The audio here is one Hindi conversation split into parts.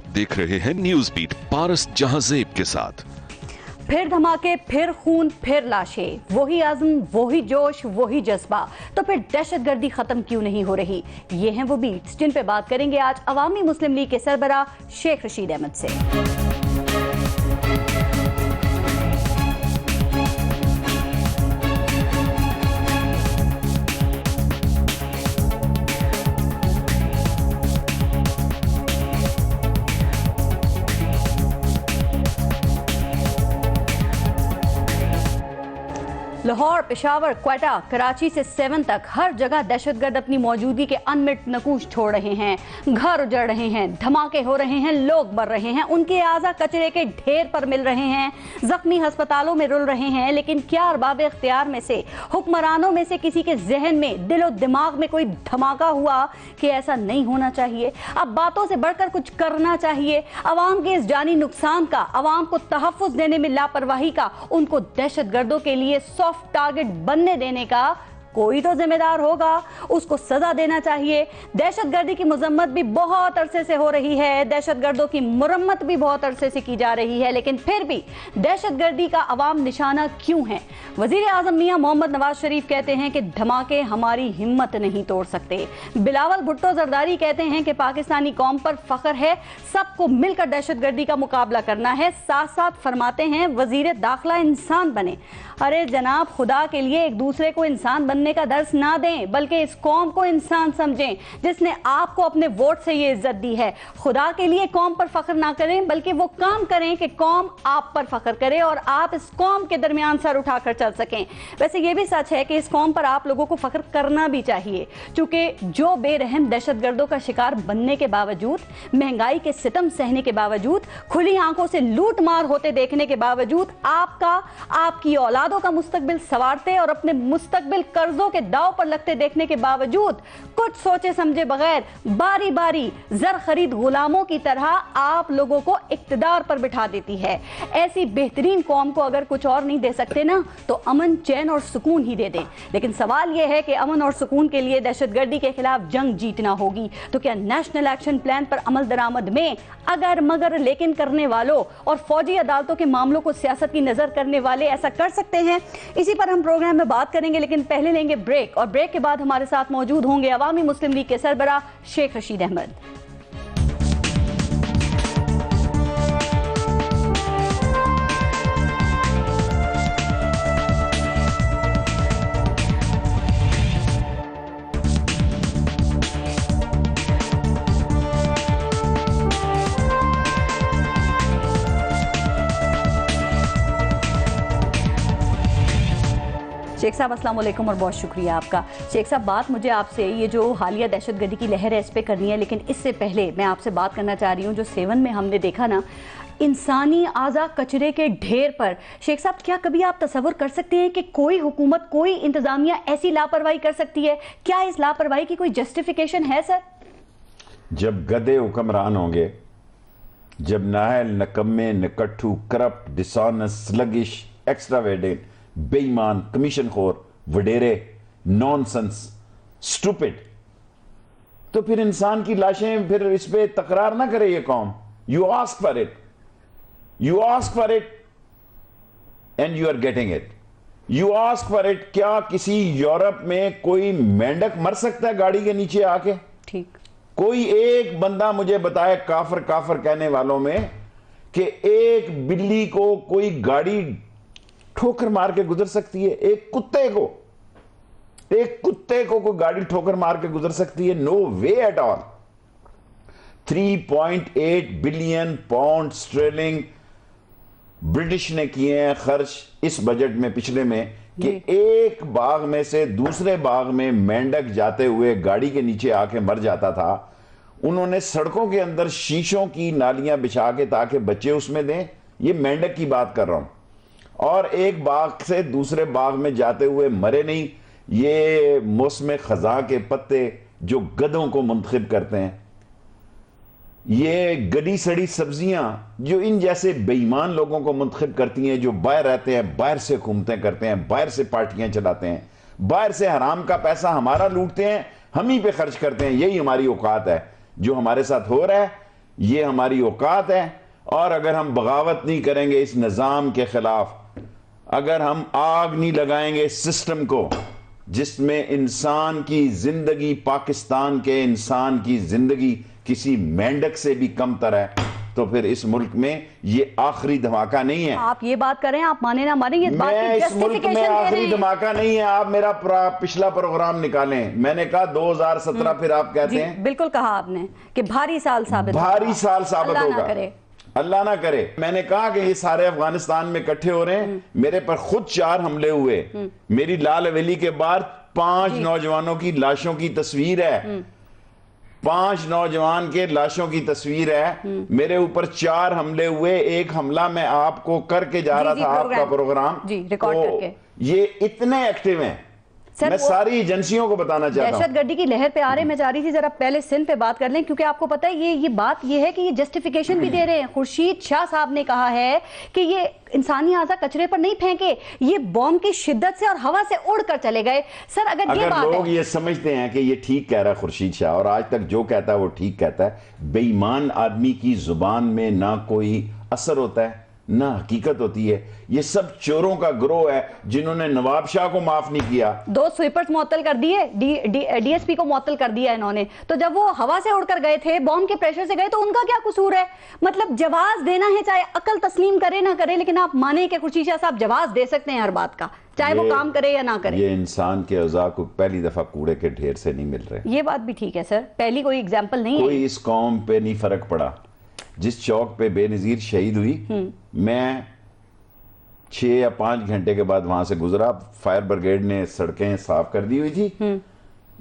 आप देख रहे हैं न्यूज बीट पारस जहांजेब के साथ। फिर धमाके, फिर खून, फिर लाशें, वही आज़म, वही जोश, वही जज्बा। तो फिर दहशतगर्दी खत्म क्यों नहीं हो रही? ये हैं वो बीट्स जिन पे बात करेंगे आज अवामी मुस्लिम लीग के सरबराह शेख रशीद अहमद से। लाहौर, पेशावर, क्वेटा, कराची से 7 तक हर जगह दहशतगर्द अपनी मौजूदगी के अनमिट नकूश छोड़ रहे हैं। घर उजड़ रहे हैं, धमाके हो रहे हैं, लोग मर रहे हैं, उनके आज़ा कचरे के ढेर पर मिल रहे हैं, जख्मी अस्पतालों में रुल रहे हैं। लेकिन क्या अरबाब इख्तियार में से, हुक्मरानों में से किसी के जहन में, दिलो दिमाग में कोई धमाका हुआ कि ऐसा नहीं होना चाहिए? अब बातों से बढ़कर कुछ करना चाहिए। अवाम के इस जानी नुकसान का, अवाम को तहफ़्फ़ुज़ देने में लापरवाही का, उनको दहशतगर्दों के लिए सॉफ्ट टारगेट बनने देने का कोई तो जिम्मेदार होगा, उसको सजा देना चाहिए। दहशतगर्दी की मजम्मत भी बहुत अरसे से हो रही है, दहशतगर्दों की मुरम्मत भी बहुत अरसे से की जा रही है, लेकिन फिर भी दहशतगर्दी का अवाम निशाना क्यों है? वजीर आजम मियां मोहम्मद नवाज शरीफ कहते हैं कि धमाके हमारी हिम्मत नहीं तोड़ सकते। बिलावल भुट्टो जरदारी कहते हैं कि पाकिस्तानी कौम पर फख्र है, सबको मिलकर दहशतगर्दी का मुकाबला करना है। साथ साथ फरमाते हैं वजीर दाखिला इंसान बने। अरे जनाब, खुदा के लिए एक दूसरे को इंसान बनने का दर्स ना दें, बल्कि इस कौम को इंसान समझें जिसने आपको अपने वोट से ये इज्जत दी है। खुदा के लिए कौम पर फख्र ना करें, बल्कि वो काम करें कि कौम आप पर फख्र करे और आप इस कौम के दरमियान सर उठाकर चल सकें। वैसे ये भी सच है कि इस कौम पर आप लोगों को फख्र करना भी चाहिए, क्योंकि जो बेरहम दहशतगर्दों का शिकार बनने के बावजूद, महंगाई के सितम सहने के बावजूद, खुली आंखों से लूट मार होते देखने के बावजूद, आपका, आपकी औलाद का मुस्तकबिल सवारते और अपने मुस्तकबिल कर्जों के दाव पर लगते देखने के बावजूद कुछ सोचे समझे बगैर बारी बारी जर खरीद गुलामों की तरह आप लोगों को इक्तदार पर बिठा देती है। ऐसी बेहतरीन कौम को अगर कुछ और नहीं दे सकते ना, तो अमन, चैन और सुकून ही दे दें। लेकिन सवाल यह है कि अमन और सुकून के लिए दहशतगर्दी के खिलाफ जंग जीतना होगी। तो क्या नेशनल एक्शन प्लान पर अमल दरामद में अगर मगर लेकिन करने वालों और फौजी अदालतों के मामलों को सियासत की नजर करने वाले ऐसा कर सकते हैं? इसी पर हम प्रोग्राम में बात करेंगे, लेकिन पहले लेंगे ब्रेक, और ब्रेक के बाद हमारे साथ मौजूद होंगे अवामी मुस्लिम लीग के सरबराह शेख रशीद अहमद। शेख साहब अस्सलाम वालेकुम और बहुत शुक्रिया आपका। शेख साहब, बात मुझे आपसे ये जो हालिया दहशतगर्दी की लहर है इस पे करनी है, लेकिन इससे पहले मैं आपसे बात करना चाह रही हूँ जो 7 में हमने देखा ना, इंसानी आज़ा कचरे के ढेर पर। शेख साहब, क्या कभी आप तसव्वुर कर सकते हैं कि कोई हुकूमत, कोई इंतजामिया ऐसी लापरवाही कर सकती है? क्या इस लापरवाही की कोई जस्टिफिकेशन है सर? जब गधे हुक्मरान होंगे, जब नाहल, नकम्मे, निकट्ठू, करप्ट, डिसऑनेस्ट, स्लगिश, एक्स्ट्रावेडेंट, बेईमान, कमीशन खोर, वडेरे, नॉनसेंस, स्टूपिड, तो फिर इंसान की लाशें, फिर इस पे तकरार ना करे ये कौम। You ask for it, you ask for it and you are getting it. You ask for it. क्या किसी यूरोप में कोई मेंढक मर सकता है गाड़ी के नीचे आके? ठीक, कोई एक बंदा मुझे बताए काफर काफर कहने वालों में कि एक बिल्ली को कोई गाड़ी ठोकर मार के गुजर सकती है? एक कुत्ते को कोई गाड़ी ठोकर मार के गुजर सकती है? No way at all. 3.8 billion pound sterling British ने किए हैं खर्च इस बजट में, पिछले में, कि एक बाग में से दूसरे बाग में मेंढक जाते हुए गाड़ी के नीचे आके मर जाता था। उन्होंने सड़कों के अंदर शीशों की नालियां बिछा के ताकि बच्चे उसमें दें। ये मेंढक की बात कर रहा हूं। और एक बाग से दूसरे बाग में जाते हुए मरे नहीं। ये मौसम खजा के पत्ते जो गधों को मुंतखब करते हैं, ये गली सड़ी सब्जियां जो इन जैसे बेईमान लोगों को मुंतखब करती हैं, जो बाहर रहते हैं, बाहर से घूमतें करते हैं, बाहर से पार्टियां चलाते हैं, बाहर से हराम का पैसा हमारा लूटते हैं, हम ही पे खर्च करते हैं। यही हमारी औकात है। जो हमारे साथ हो रहा है ये हमारी औकात है। और अगर हम बगावत नहीं करेंगे इस निज़ाम के खिलाफ, अगर हम आग नहीं लगाएंगे इस सिस्टम को जिसमें इंसान की जिंदगी, पाकिस्तान के इंसान की जिंदगी किसी मेंढक से भी कमतर है, तो फिर इस मुल्क में ये आखिरी धमाका नहीं है। आप ये बात कर रहे हैं, आप माने ना माने, ये बात मैं की इस मुल्क में justification दे रहे आखिरी हैं। धमाका नहीं है। आप मेरा पिछला प्रोग्राम निकालें, मैंने कहा 2017, फिर आप कहते जी, हैं बिल्कुल कहा आपने कि भारी साल साबित भारी होगा। साल साबित अल्लाह ना होगा। करे। अल्लाह ना करे। मैंने कहा कि ये सारे अफगानिस्तान में इकट्ठे हो रहे हैं, मेरे पर खुद 4 हमले हुए। मेरी लाल हवेली के बाद 5 नौजवानों की लाशों की तस्वीर है, 5 नौजवान के लाशों की तस्वीर है। मेरे ऊपर 4 हमले हुए। एक हमला मैं आपको करके जा रहा जी, था, आपका प्रोग्राम जी, रिकॉर्ड तो करके। ये इतने एक्टिव हैं, सर, मैं वो सारी एजेंसियों को बताना चाहता हूं। दहशतगर्दी की लहर पे आ रहे, मैं चाह रही थी जरा पहले सिंध पे बात कर लें, क्योंकि आपको पता है ये बात ये है कि ये जस्टिफिकेशन भी दे रहे हैं। खुर्शीद शाह साहब ने कहा है कि ये इंसानी आज़ा कचरे पर नहीं फेंके, ये बॉम्ब की शिद्दत से और हवा से उड़कर चले गए। सर अगर ये बात लोग है, ये समझते हैं कि ये ठीक कह रहा है खुर्शीद शाह, और आज तक जो कहता है वो ठीक कहता है, बेईमान आदमी की जुबान में ना कोई असर होता है ना हकीकत होती है। ये सब चोरों का गिरोह है जिन्होंने नवाब शाह को माफ नहीं किया। 2 स्वीपर्स मुअत्तल कर दिए, डीएसपी को मुअत्तल कर दिया इन्होंने। तो जब वो हवा से उड़कर गए थे, बॉम्ब के प्रेशर से गए, तो उनका क्या कसूर है? मतलब जवाब देना है, चाहे अकल तस्लीम करे ना करे, लेकिन आप माने कि खुर्शीद शाह साहब जवाब दे सकते हैं हर बात का, चाहे वो काम करे या ना करे। ये इंसान के औज़ा को पहली दफा कूड़े के ढेर से नहीं मिल रहे। ये बात भी ठीक है सर, पहली कोई एग्जाम्पल नहीं है। कोई इस कौम पे नहीं फर्क पड़ा। जिस चौक पे बेनजीर शहीद हुई, मैं 6 या 5 घंटे के बाद वहां से गुजरा, फायर ब्रिगेड ने सड़कें साफ कर दी हुई थी।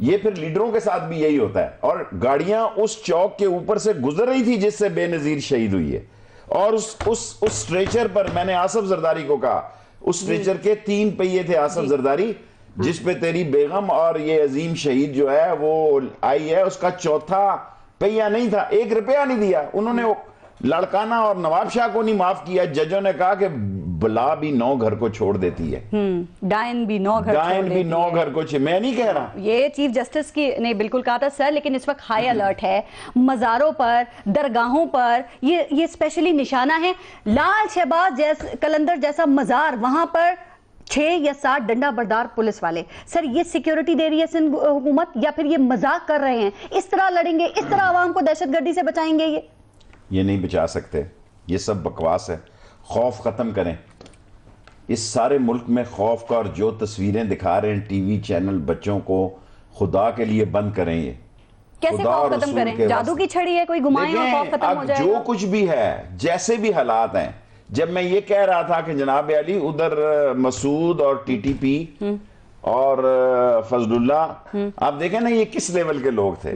ये फिर लीडरों के साथ भी यही होता है। और गाड़ियां उस चौक के ऊपर से गुजर रही थी जिससे बेनजीर शहीद हुई है, और उस स्ट्रेचर पर मैंने आसफ जरदारी को कहा, उस स्ट्रेचर के 3 पहिए थे आसफ जरदारी, जिस पे तेरी बेगम और ये अजीम शहीद जो है वो आई है, उसका चौथा पहिया नहीं था। 1 रुपया नहीं दिया उन्होंने। वो लड़काना और नवाब शाह को नहीं माफ किया। जजों ने कहा कि बला भी 9 घर को छोड़ देती है, डायन भी 9 घर डायन भी 9 घर को मैं नहीं कह रहा। ये चीफ जस्टिस की ने बिल्कुल कहा था सर, लेकिन इस वक्त हाई अलर्ट है। मज़ारों पर, दरगाहों पर ये स्पेशली निशाना है। लाल शहबाज कलंदर जैसा मज़ार, वहां पर 6 या 7 डंडा बरदार पुलिस वाले। सर ये सिक्योरिटी दे रही है सिंध हुकूमत, या फिर ये मजाक कर रहे हैं? इस तरह लड़ेंगे, इस तरह आवाम को दहशतगर्दी से बचाएंगे? ये नहीं बचा सकते, ये सब बकवास है। खौफ खत्म करें। इस सारे मुल्क में खौफ का, और जो तस्वीरें दिखा रहे हैं टीवी चैनल बच्चों को, खुदा के लिए बंद करें। ये कैसे खौफ खत्म करें? जादू की छड़ी है, कोई घुमाए और खौफ खत्म हो जाएगा? जो कुछ भी है, जैसे भी हालात हैं, जब मैं ये कह रहा था कि जनाब अली उधर मसूद और टीटीपी और फजलुल्लाह, आप देखें ना ये किस लेवल के लोग थे।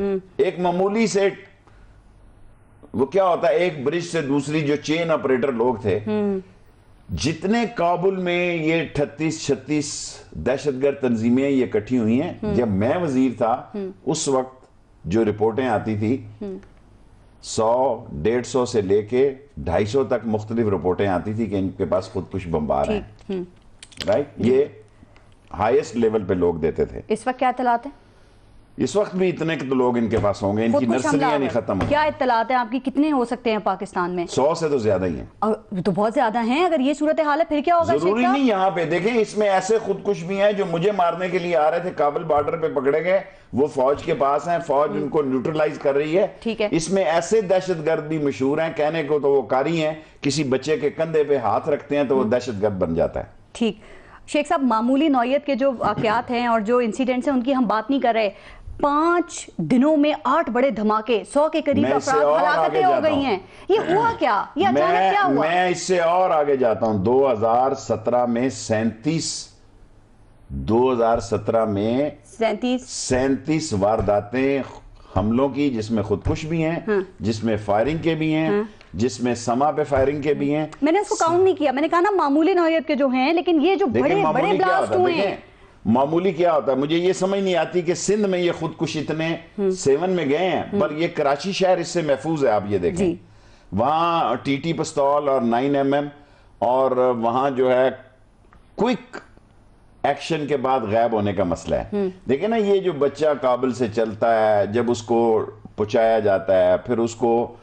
एक मामूली से, वो क्या होता है, एक ब्रिज से दूसरी जो चेन ऑपरेटर लोग थे, जितने काबुल में ये 38-36 दहशतगर्द तंजीमें ये इकट्ठी हुई हैं। जब मैं वजीर था उस वक्त जो रिपोर्टें आती थी, 100-150 से लेके 250 तक मुख्तलिफ रिपोर्टें आती थी कि इनके पास खुदकुश बमबार हैं। राइट, ये हाईएस्ट लेवल पे लोग देते थे। इस वक्त क्या इत्तलात है? इस वक्त भी इतने तो लोग इनके पास होंगे, इनकी नर्सरियां नहीं खत्म हो। क्या इत्तलात है आपकी, कितने हो सकते हैं पाकिस्तान में? 100 से तो ज्यादा ही हैं। तो बहुत ज्यादा हैं। अगर ये सूरत हाल है फिर क्या होगा? जरूरी नहीं। यहाँ पे देखें, इसमें ऐसे खुदकुश भी हैं जो मुझे मारने के लिए आ रहे थे, काबुल बॉर्डर पे पकड़े गए, वो फौज के पास हैं, फौज उनको न्यूट्रलाइज कर रही है। ठीक है। इसमें ऐसे दहशतगर्द भी मशहूर हैं, कहने को तो वो कारी हैं, किसी बच्चे के कंधे पे हाथ रखते हैं तो वो दहशतगर्द बन जाता है। ठीक, शेख साहब, मामूली नौयत के जो वाकयात हैं और जो इंसिडेंट्स हैं उनकी हम बात नहीं कर रहे। 5 दिनों में 8 बड़े धमाके, 100 के करीब अफराद हलाकतें हो गई हैं। ये हुआ क्या? ये अचानक क्या हुआ? मैं इससे और आगे जाता हूं। 2017 में 37 वारदातें हमलों की, जिसमें खुदकुश भी हैं, जिसमें फायरिंग के भी हैं, जिसमें समा पे फायरिंग के भी हैं। मैंने उसको काउंट नहीं किया, मैंने कहा ना मामूली नौयत के जो हैं, लेकिन ये जो बड़े बड़े ब्लास्ट हुए हैं। मामूली क्या होता है, मुझे ये समझ नहीं आती कि सिंध में ये खुदकुश इतने 7 में गए हैं, पर ये कराची शहर इससे महफूज है। आप ये देखें, वहां टीटी पिस्तौल और 9mm, और वहां जो है क्विक एक्शन के बाद गायब होने का मसला है। देखिए ना, ये जो बच्चा काबुल से चलता है, जब उसको पहुंचाया जाता है, फिर उसको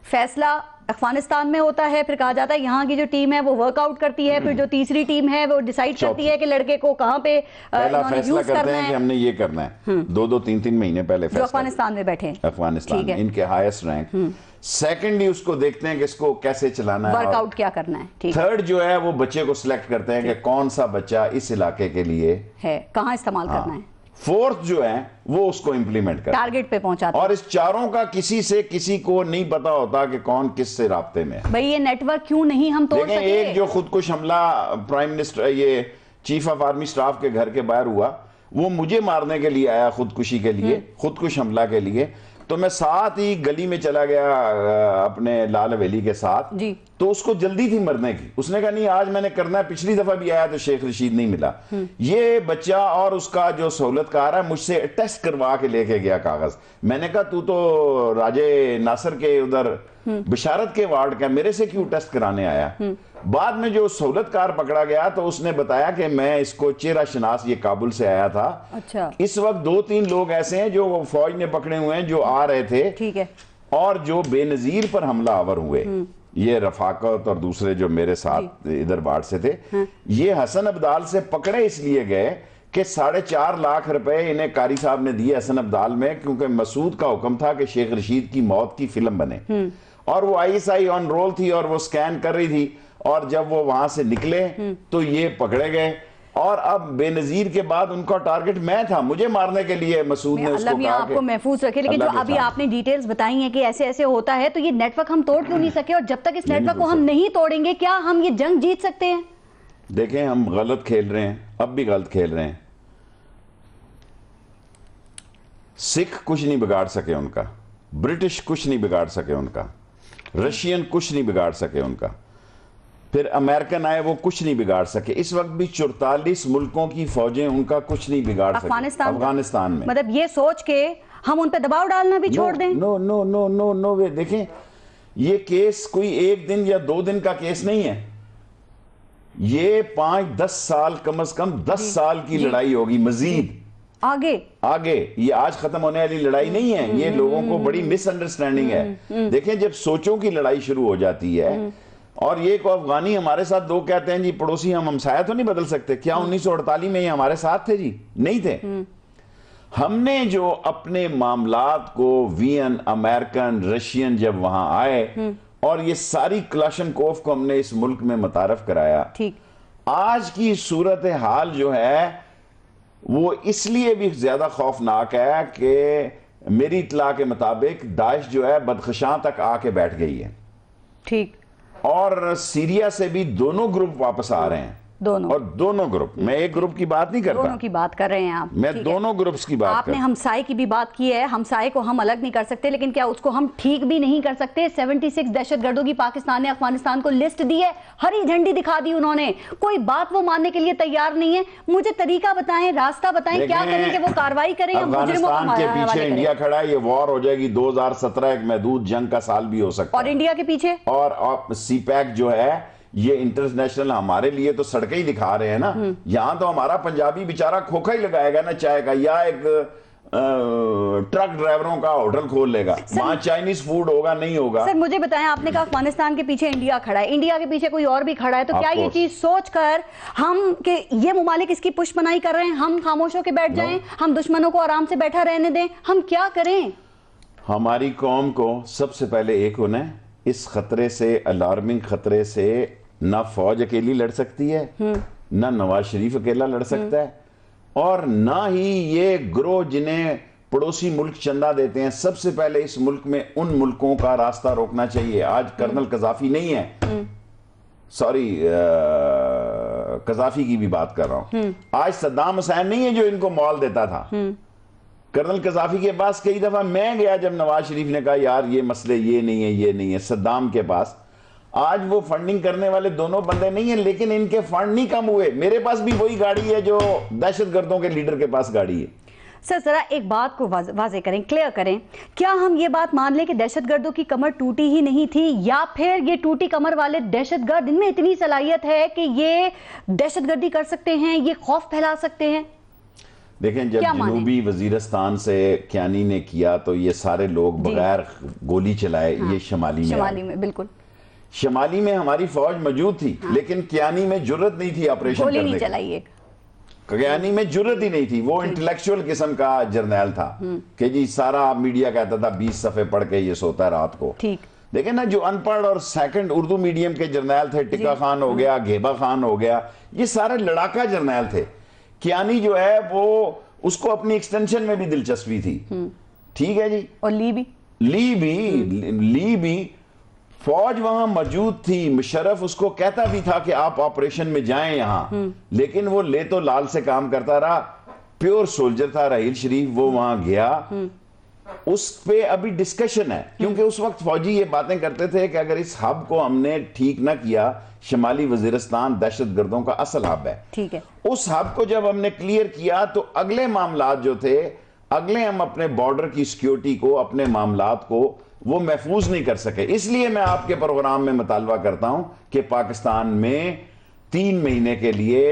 फैसला अफगानिस्तान में होता है, फिर कहा जाता है यहाँ की जो टीम है वो वर्कआउट करती है, फिर जो तीसरी टीम है वो डिसाइड करती है कि लड़के को कहाँ पे पहला फैसला यूज करते करना हैं कि है। हमने ये करना है, 2-2, 3-3 महीने पहले जो फैसला अफगानिस्तान में बैठे हैं। अफगानिस्तान ठीक है। इनके हाईएस्ट रैंक। सेकंडली उसको देखते हैं कि इसको कैसे चलाना है, वर्कआउट क्या करना है। ठीक थर्ड जो है वो बच्चे को सिलेक्ट करते हैं कि कौन सा बच्चा इस इलाके के लिए है, कहाँ इस्तेमाल करना है। फोर्थ जो है वो उसको इंप्लीमेंट करते हैं टारगेट पे पहुंचाते हैं। और इस चारों का किसी से किसी को नहीं पता होता कि कौन किस से राब्ते में है। भाई ये नेटवर्क क्यों नहीं हम तोड़ देखें, सके। एक जो खुदकुश हमला प्राइम मिनिस्टर ये चीफ ऑफ आर्मी स्टाफ के घर के बाहर हुआ, वो मुझे मारने के लिए आया, खुदकुशी के लिए, खुदकुश हमला के लिए। तो मैं साथ ही गली में चला गया अपने लाल हवेली के साथ जी। तो उसको जल्दी थी मरने की, उसने कहा नहीं आज मैंने करना है। पिछली दफा भी आया तो शेख रशीद नहीं मिला। ये बच्चा और उसका जो सहूलतकार है मुझसे टेस्ट करवा के लेके गया कागज। मैंने कहा तू तो राजे नासिर के उधर बिशारत के वार्ड का, मेरे से क्यों टेस्ट कराने आया। बाद में जो सहूलतकार पकड़ा गया तो उसने बताया कि मैं इसको चेहरा शनास, ये काबुल से आया था। अच्छा। इस वक्त 2-3 लोग ऐसे हैं जो फौज ने पकड़े हुए हैं जो आ रहे थे, ठीक है, और जो बेनजीर पर हमला आवर हुए, ये रफाकत और दूसरे जो मेरे साथ इधर बाढ़ से थे, ये हसन अब्दाल से पकड़े इसलिए गए कि 4.5 लाख रुपए इन्हें कारी साहब ने दिए हसन अब्दाल में, क्योंकि मसूद का हुक्म था कि शेख रशीद की मौत की फिल्म बने। और वो ISI ऑन रोल थी और वो स्कैन कर रही थी, और जब वो वहां से निकले तो ये पकड़े गए। और अब बेनजीर के बाद उनका टारगेट मैं था, मुझे मारने के लिए मसूद ने उसको कहा आपको महफूज रखे। लेकिन जो अभी आपने डिटेल्स बताई हैं कि ऐसे ऐसे होता है, तो ये नेटवर्क हम तोड़ क्यों नहीं सके, और जब तक इस नेटवर्क को हम नहीं तोड़ेंगे क्या हम ये जंग जीत सकते हैं। देखें, हम गलत खेल रहे हैं, अब भी गलत खेल रहे हैं। सिख कुछ नहीं बिगाड़ सके उनका, ब्रिटिश कुछ नहीं बिगाड़ सके उनका, रशियन कुछ नहीं बिगाड़ सके उनका, फिर अमेरिकन आए वो कुछ नहीं बिगाड़ सके। इस वक्त भी 44 मुल्कों की फौजें उनका कुछ नहीं बिगाड़ सके अफगानिस्तान में। मतलब ये सोच के हम उन पे दबाव डालना भी छोड़ दें। No no no no no way. देखें, ये केस कोई 1 दिन या 2 दिन का केस नहीं है, ये 5-10 साल, कम से कम 10 साल की लड़ाई होगी मजीद आगे। ये आज खत्म होने वाली लड़ाई नहीं है, ये लोगों को बड़ी मिसअंडरस्टैंडिंग है। देखें, जब सोचों की लड़ाई शुरू हो जाती है, और ये को अफगानी हमारे साथ लोग कहते हैं जी पड़ोसी हम हमसाया तो नहीं बदल सकते, क्या 1948 में ये हमारे साथ थे जी? नहीं थे। हमने जो अपने मामलात को वियन, अमेरिकन, रशियन जब वहां आए और ये सारी क्लाशनकोफ को हमने इस मुल्क में मुतारफ कराया, ठीक, आज की सूरत हाल जो है वो इसलिए भी ज्यादा खौफनाक है कि मेरी इत्तला के मुताबिक दाइश जो है बदखशां तक आके बैठ गई है। ठीक। और सीरिया से भी दोनों ग्रुप वापस आ रहे हैं, दोनों, और दोनों ग्रुप, मैं एक ग्रुप की बात नहीं करता, दोनों की बात कर रहे हैं आप। मैं दोनों ग्रुप्स की बात आपने हमसाए की भी बात की है, हमसाए को हम अलग नहीं कर सकते, लेकिन क्या उसको हम ठीक भी नहीं कर सकते? 76 दहशतगर्दों की पाकिस्तान ने अफगानिस्तान को लिस्ट दी है, हरी झंडी दिखा दी उन्होंने, कोई बात वो मानने के लिए तैयार नहीं है। मुझे तरीका बताएं, रास्ता बताएं, क्या करें कि वो कार्रवाई करें या मुजरिमों को अफगानिस्तान के पीछे इंडिया खड़ा है, ये वॉर हो जाएगी 2017 एक महदूद जंग का साल भी हो सकता है। और इंडिया के पीछे और CPEC जो है ये इंटरनेशनल हमारे लिए तो सड़कें ही दिखा रहे हैं ना। यहां तो हमारा पंजाबी बेचारा खोखा ही लगाएगा ना चाय का, या एक ट्रक ड्राइवरों का होटल खोल लेगा, वहां चाइनीज फूड होगा नहीं होगा। सर मुझे बताएं, आपने कहा अफगानिस्तान के पीछे इंडिया खड़ा है, इंडिया के पीछे कोई और भी खड़ा है, तो क्या ये चीज सोचकर हम कि ये मुमालिक इसकी पुष्पनाई कर रहे हैं, हम खामोश होकर बैठ जाएं, हम दुश्मनों को आराम से बैठा रहने दें? हम क्या करें? हमारी कौम को सबसे पहले एक होना है, इस खतरे से, अलार्मिंग खतरे से ना फौज अकेली लड़ सकती है, ना नवाज शरीफ अकेला लड़ सकता है, और ना ही ये ग्रोह जिन्हें पड़ोसी मुल्क चंदा देते हैं। सबसे पहले इस मुल्क में उन मुल्कों का रास्ता रोकना चाहिए। आज कर्नल कजाफी नहीं है, सॉरी कजाफी की भी बात कर रहा हूं, आज सद्दाम हुसैन नहीं है जो इनको मॉल देता था। कर्नल कजाफी के पास कई दफा मैं गया जब नवाज शरीफ ने कहा यार ये मसले ये नहीं है, ये नहीं है। सद्दाम के पास आज वो फंडिंग करने वाले दोनों बंदे नहीं है, लेकिन इनके फंड नहीं कम हुए। मेरे पास भी वही गाड़ी है जो दहशतगर्दों के लीडर के पास गाड़ी है। सर जरा एक बात को वाजे करें, क्लियर करें, क्या हम ये बात मान लें कि दहशतगर्दों की कमर टूटी ही नहीं थी, या फिर ये टूटी कमर वाले दहशतगर्द, इनमें इतनी सलाहियत है कि ये दहशतगर्दी कर सकते हैं, ये खौफ फैला सकते हैं? देखें, जब क्या माने? जनूबी वजीरिस्तान से क्यानी ने किया तो ये सारे लोग जी। बगैर गोली चलाए ये शमाली में शिमाली आए। में बिल्कुल शमाली में हमारी फौज मौजूद थी, लेकिन क्यानी में जुर्रत नहीं थी ऑपरेशन गोली नहीं करने की। चलाई एक। क्यानी में जुर्रत ही नहीं थी। वो इंटेलेक्चुअल किस्म का जर्नैल था कि जी सारा मीडिया कहता था 20 सफ़े पढ़ के ये सोता है रात को। ठीक। देखें ना, जो अनपढ़ और सेकंड उर्दू मीडियम के जर्नैल थे, टिक्का खान हो गया, घेबा खान हो गया, ये सारे लड़ाका जर्नैल थे। क्यानी जो है वो उसको अपनी एक्सटेंशन में भी दिलचस्पी थी। ठीक है जी। और ली भी फौज वहां मौजूद थी। मुशर्रफ उसको कहता भी था कि आप ऑपरेशन में जाएं यहां, लेकिन वो ले तो लाल से काम करता रहा। प्योर सोल्जर था राहील शरीफ, वो वहां गया। उस पे अभी डिस्कशन है, क्योंकि उस वक्त फौजी ये बातें करते थे कि अगर इस हब को हमने ठीक ना किया, शिमाली वजीरिस्तान दहशतगर्दों का असल हब है। ठीक है। उस हब को जब हमने क्लियर किया तो अगले मामलात जो थे, अगले हम अपने बॉर्डर की सिक्योरिटी को, अपने मामलात को वो महफूज नहीं कर सके। इसलिए मैं आपके प्रोग्राम में मुतालबा करता हूं कि पाकिस्तान में 3 महीने के लिए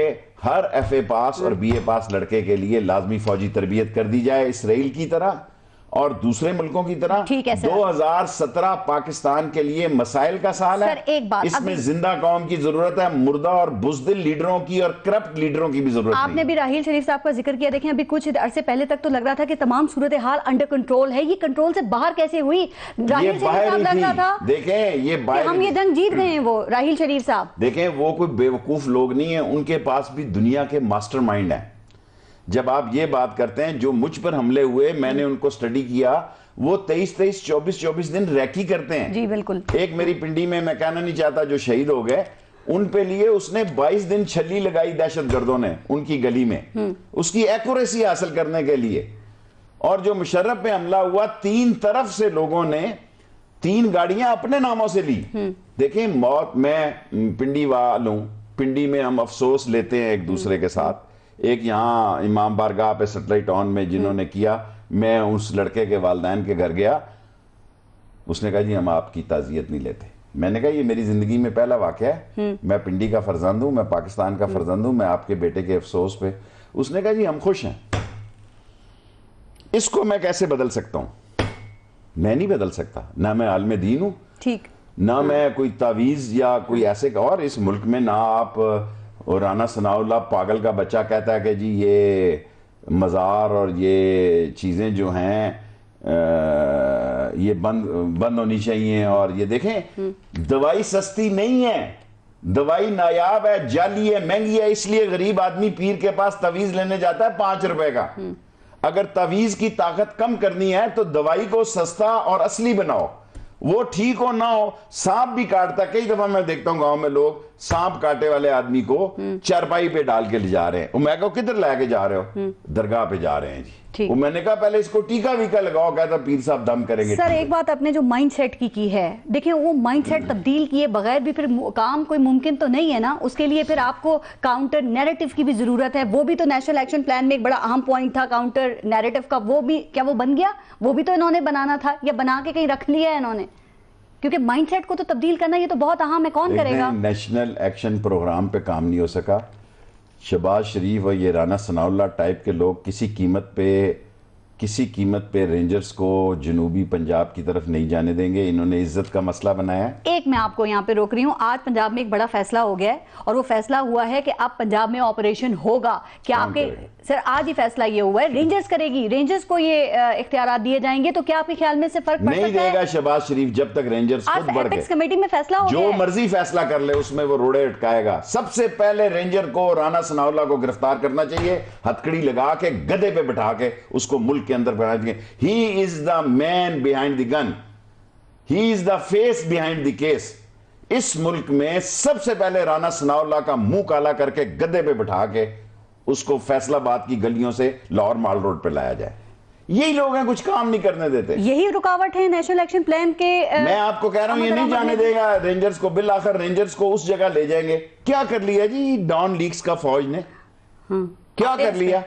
हर FA पास और BA पास लड़के के लिए लाजमी फौजी तरबियत कर दी जाए, इसराइल की तरह और दूसरे मुल्कों की तरह। ठीक है सर। 2017 पाकिस्तान के लिए मसाइल का साल है। सर, एक बात, इसमें अभी जिंदा कौम की जरूरत है, मुर्दा और बुज़दिल लीडरों की और करप्ट लीडरों की भी जरूरत आपने नहीं। भी राहील शरीफ साहब का जिक्र किया। देखें, अभी कुछ अरसे पहले तक तो लग रहा था कि तमाम सूरत हाल अंडर कंट्रोल है। ये कंट्रोल से बाहर कैसे हुई? राहील शरीफ बाहर साहब ही लग रहा थी। था देखें, ये कि बाहर हम ये जंग जीत गए हैं। वो राहील शरीफ साहब, देखें, वो कोई बेवकूफ लोग नहीं है, उनके पास भी दुनिया के मास्टरमाइंड हैं। जब आप ये बात करते हैं, जो मुझ पर हमले हुए, मैंने उनको स्टडी किया, वो 23-23, 24-24 दिन रैकी करते हैं। जी बिल्कुल। एक मेरी पिंडी में, मैं कहना नहीं चाहता, जो शहीद हो गए, उन पे लिए उसने 22 दिन छली लगाई दहशतगर्दों ने उनकी गली में, उसकी एक्यूरेसी हासिल करने के लिए। और जो मुशर्रफ पे हमला हुआ, 3 तरफ से लोगों ने 3 गाड़ियां अपने नामों से ली। देखें, मौत, मैं पिंडी वालों, पिंडी में हम अफसोस लेते हैं एक दूसरे के साथ। एक यहाँ इमाम बारगाह पे सैटेलाइट टाउन में जिन्होंने किया, मैं उस लड़के के वालिदैन के घर गया, उसने कहा जी हम आपकी ताज़ियत नहीं लेते। मैंने कहा ये मेरी जिंदगी में पहला वाक़या है, मैं पिंडी का फर्जंद हूं, मैं पाकिस्तान का फर्जंद हूं, मैं आपके बेटे के अफसोस पे। उसने कहा जी हम खुश हैं। इसको मैं कैसे बदल सकता हूं? मैं नहीं बदल सकता, ना मैं आलिम दीन हूं, ठीक, ना मैं कोई तावीज़ या कोई ऐसे। और इस मुल्क में ना आप, और राना सनाउल्लाह पागल का बच्चा कहता है कि जी ये मज़ार और ये चीज़ें जो हैं ये बंद होनी चाहिए। और ये देखें, दवाई सस्ती नहीं है, दवाई नायाब है, जाली है, महंगी है। इसलिए गरीब आदमी पीर के पास तवीज़ लेने जाता है 5 रुपए का। अगर तवीज़ की ताकत कम करनी है तो दवाई को सस्ता और असली बनाओ, वो ठीक हो ना हो। सांप भी काटता, कई दफा मैं देखता हूं गांव में लोग सांप काटे वाले आदमी को चारपाई पे डाल के ले जा रहे हैं। वो मैं कहा किधर लेके जा रहे हो? दरगाह पे जा रहे हैं जी। वो मैंने कहा पहले इसको टीका वीका लगाओ, कहता पीर साहब दम करेंगे। सर एक बात आपने जो माइंडसेट की है, देखिए वो माइंडसेट तब्दील किए बगैर भी फिर काम कोई मुमकिन तो नहीं है ना। उसके लिए फिर आपको काउंटर नैरेटिव की भी जरूरत है। वो भी तो नेशनल एक्शन प्लान में एक बड़ा अहम पॉइंट था काउंटर नैरेटिव का। वो भी क्या वो बन गया? वो भी तो इन्होंने बनाना था, या बना के कहीं रख लिया है इन्होंने? क्योंकि माइंडसेट को तो तब्दील करना ये तो बहुत अहम है, कौन करेगा? नेशनल एक्शन प्रोग्राम पे काम नहीं हो सका। शहबाज शरीफ और ये राना सनाउल्लाह टाइप के लोग किसी कीमत पे रेंजर्स को जनूबी पंजाब की तरफ नहीं जाने देंगे। इन्होंने इज्जत का मसला बनाया है। एक मैं आपको यहाँ पे रोक रही हूँ, आज पंजाब में एक बड़ा फैसला हो गया है, और वो फैसला हुआ है कि अब पंजाब में ऑपरेशन होगा। क्या आपके सर आज ही फैसला ये हुआ है रेंजर्स करेगी, रेंजर्स को ये इख्तियारात दिए जाएंगे, तो क्या आपके ख्याल में से फर्क पड़ सकता है? नहीं देगा शहबाज शरीफ जब तक रेंजर्स खुद बढ़ के, कमेटी में फैसला हो गया जो है। मर्जी फैसला कर ले उसमें वो रोड़े अटकाएगा। सबसे पहले रेंजर को, राना सनाउल्लाह को गिरफ्तार करना चाहिए, हथकड़ी लगा के गधे पे बिठा के उसको मुल्क के अंदर बैठा चाहिए। He is the man behind the gun, he is the face behind the case. इस मुल्क में सबसे पहले राना सनाउल्लाह का मुंह काला करके गधे पे बिठा के उसको फैसलाबाद की गलियों से लाहौर माल रोड पे लाया जाए। यही लोग हैं, कुछ काम नहीं करने देते। यही रुकावट है नेशनल एक्शन प्लान के। मैं आपको कह रहा हूं ये नहीं जाने देगा रेंजर्स को। बिल आखिर रेंजर्स को उस जगह ले जाएंगे। क्या कर लिया जी डॉन लीग्स का फौज ने? क्या कर लिया?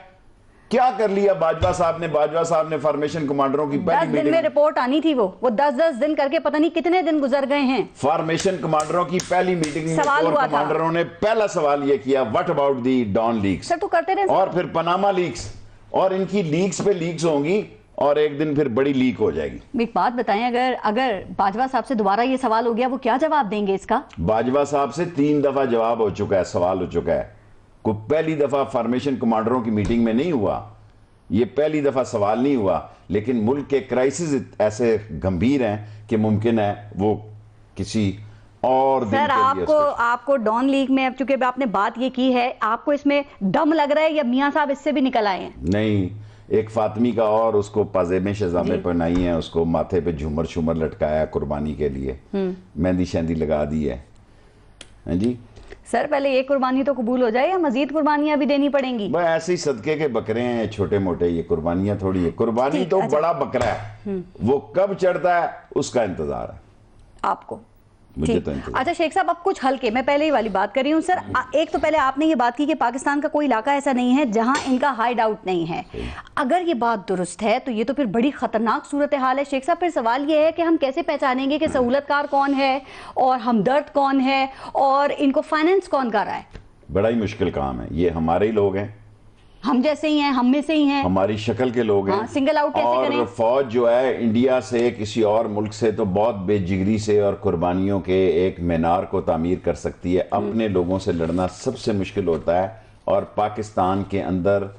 क्या कर लिया बाजवा साहब ने फॉर्मेशन कमांडरों की 10 दिन में रिपोर्ट आनी थी। वो 10-10 दिन करके पता नहीं कितने दिन गुजर गए हैं। फॉर्मेशन कमांडरों की पहली मीटिंग में सवाल हुआ था, कमांडरों ने पहला सवाल यह किया, what about the Don leagues? Sir तो करते रहे। और फिर पनामा लीक्स, और इनकी लीक्स पे लीक्स होंगी और एक दिन फिर बड़ी लीक हो जाएगी। एक बात बताएं, अगर बाजवा साहब से दोबारा ये सवाल हो गया, वो क्या जवाब देंगे इसका? बाजवा साहब से 3 दफा जवाब हो चुका है, सवाल हो चुका है। को पहली दफा फॉर्मेशन कमांडरों की मीटिंग में नहीं हुआ, ये पहली दफा सवाल नहीं हुआ, लेकिन मुल्क के क्राइसिस ऐसे गंभीर हैं कि मुमकिन है वो किसी और दिन सर, के लिए आपको डॉन लीग में, अब चूंकि आपने बात ये की है, आपको इसमें दम लग रहा है या मियां साहब इससे भी निकल आए हैं? नहीं, एक फातिमी का और उसको पाजेबे शजामे पहनाई है, उसको माथे पे झूमर शूमर लटकाया कुर्बानी के लिए, मेहंदी शहंदी लगा दी है। हाँ जी सर, पहले ये कुर्बानी तो कबूल हो जाए या मजीद कुर्बानियां भी देनी पड़ेंगी? भाई ऐसे ही सदके के बकरे हैं छोटे मोटे, ये कुर्बानियां थोड़ी है। कुर्बानी तो बड़ा बकरा है, वो कब चढ़ता है उसका इंतजार है आपको। मुझे ठीक। तो इंतजार। अच्छा शेख साहब, अब कुछ हल्के, मैं पहले ही वाली बात कर रही हूँ सर। एक तो पहले आपने ये बात की कि पाकिस्तान का कोई इलाका ऐसा नहीं है जहां इनका हाइड आउट नहीं है। अगर ये बात दुरुस्त है तो ये तो फिर बड़ी खतरनाक सूरत हाल है शेख साहब। फिर सवाल ये है कि हम कैसे पहचानेंगे कि सहूलतकार कौन है और हमदर्द कौन है और इनको फाइनेंस कौन कर रहा है? बड़ा ही मुश्किल काम है, ये हमारे ही लोग हैं, हम जैसे ही हैं, हम में से ही हैं, हमारी शक्ल के लोग हैं। हाँ, सिंगल आउट कैसे और करें? फौज जो है इंडिया से किसी और मुल्क से तो बहुत बेजिगरी से और कुर्बानियों के एक मीनार को तामीर कर सकती है। अपने लोगों से लड़ना सबसे मुश्किल होता है, और पाकिस्तान के अंदर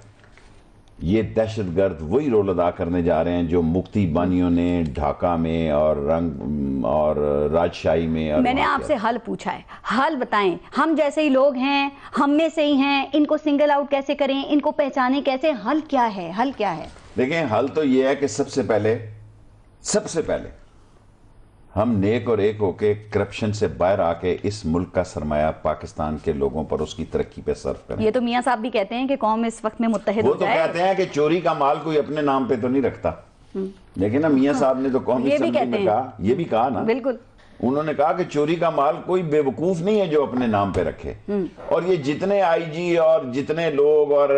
ये दहशतगर्द वही रोल अदा करने जा रहे हैं जो मुक्ति बानियों ने ढाका में और रंग और राजशाही में। और मैंने आपसे हल पूछा है, हल बताएं। हम जैसे ही लोग हैं, हम में से ही हैं, इनको सिंगल आउट कैसे करें, इनको पहचानें कैसे? हल क्या है? हल क्या है? देखें, हल तो ये है कि सबसे पहले हम नेक और एक होके करप्शन से बाहर आके इस मुल्क का सरमाया पाकिस्तान के लोगों पर उसकी तरक्की पे सर्व करें। ये तो मियां साहब भी कहते हैं कि कौम इस वक्त में मुत्तहिद वो हो तो जाए। कहते हैं कि चोरी का माल कोई अपने नाम पे तो नहीं रखता, लेकिन ना मियां साहब ने तो कौमी ये भी असेंबली कहते में हैं। कहा, ये भी कहा ना, बिल्कुल। उन्होंने कहा कि चोरी का माल कोई बेवकूफ नहीं है जो अपने नाम पे रखे। और ये जितने आईजी और जितने लोग और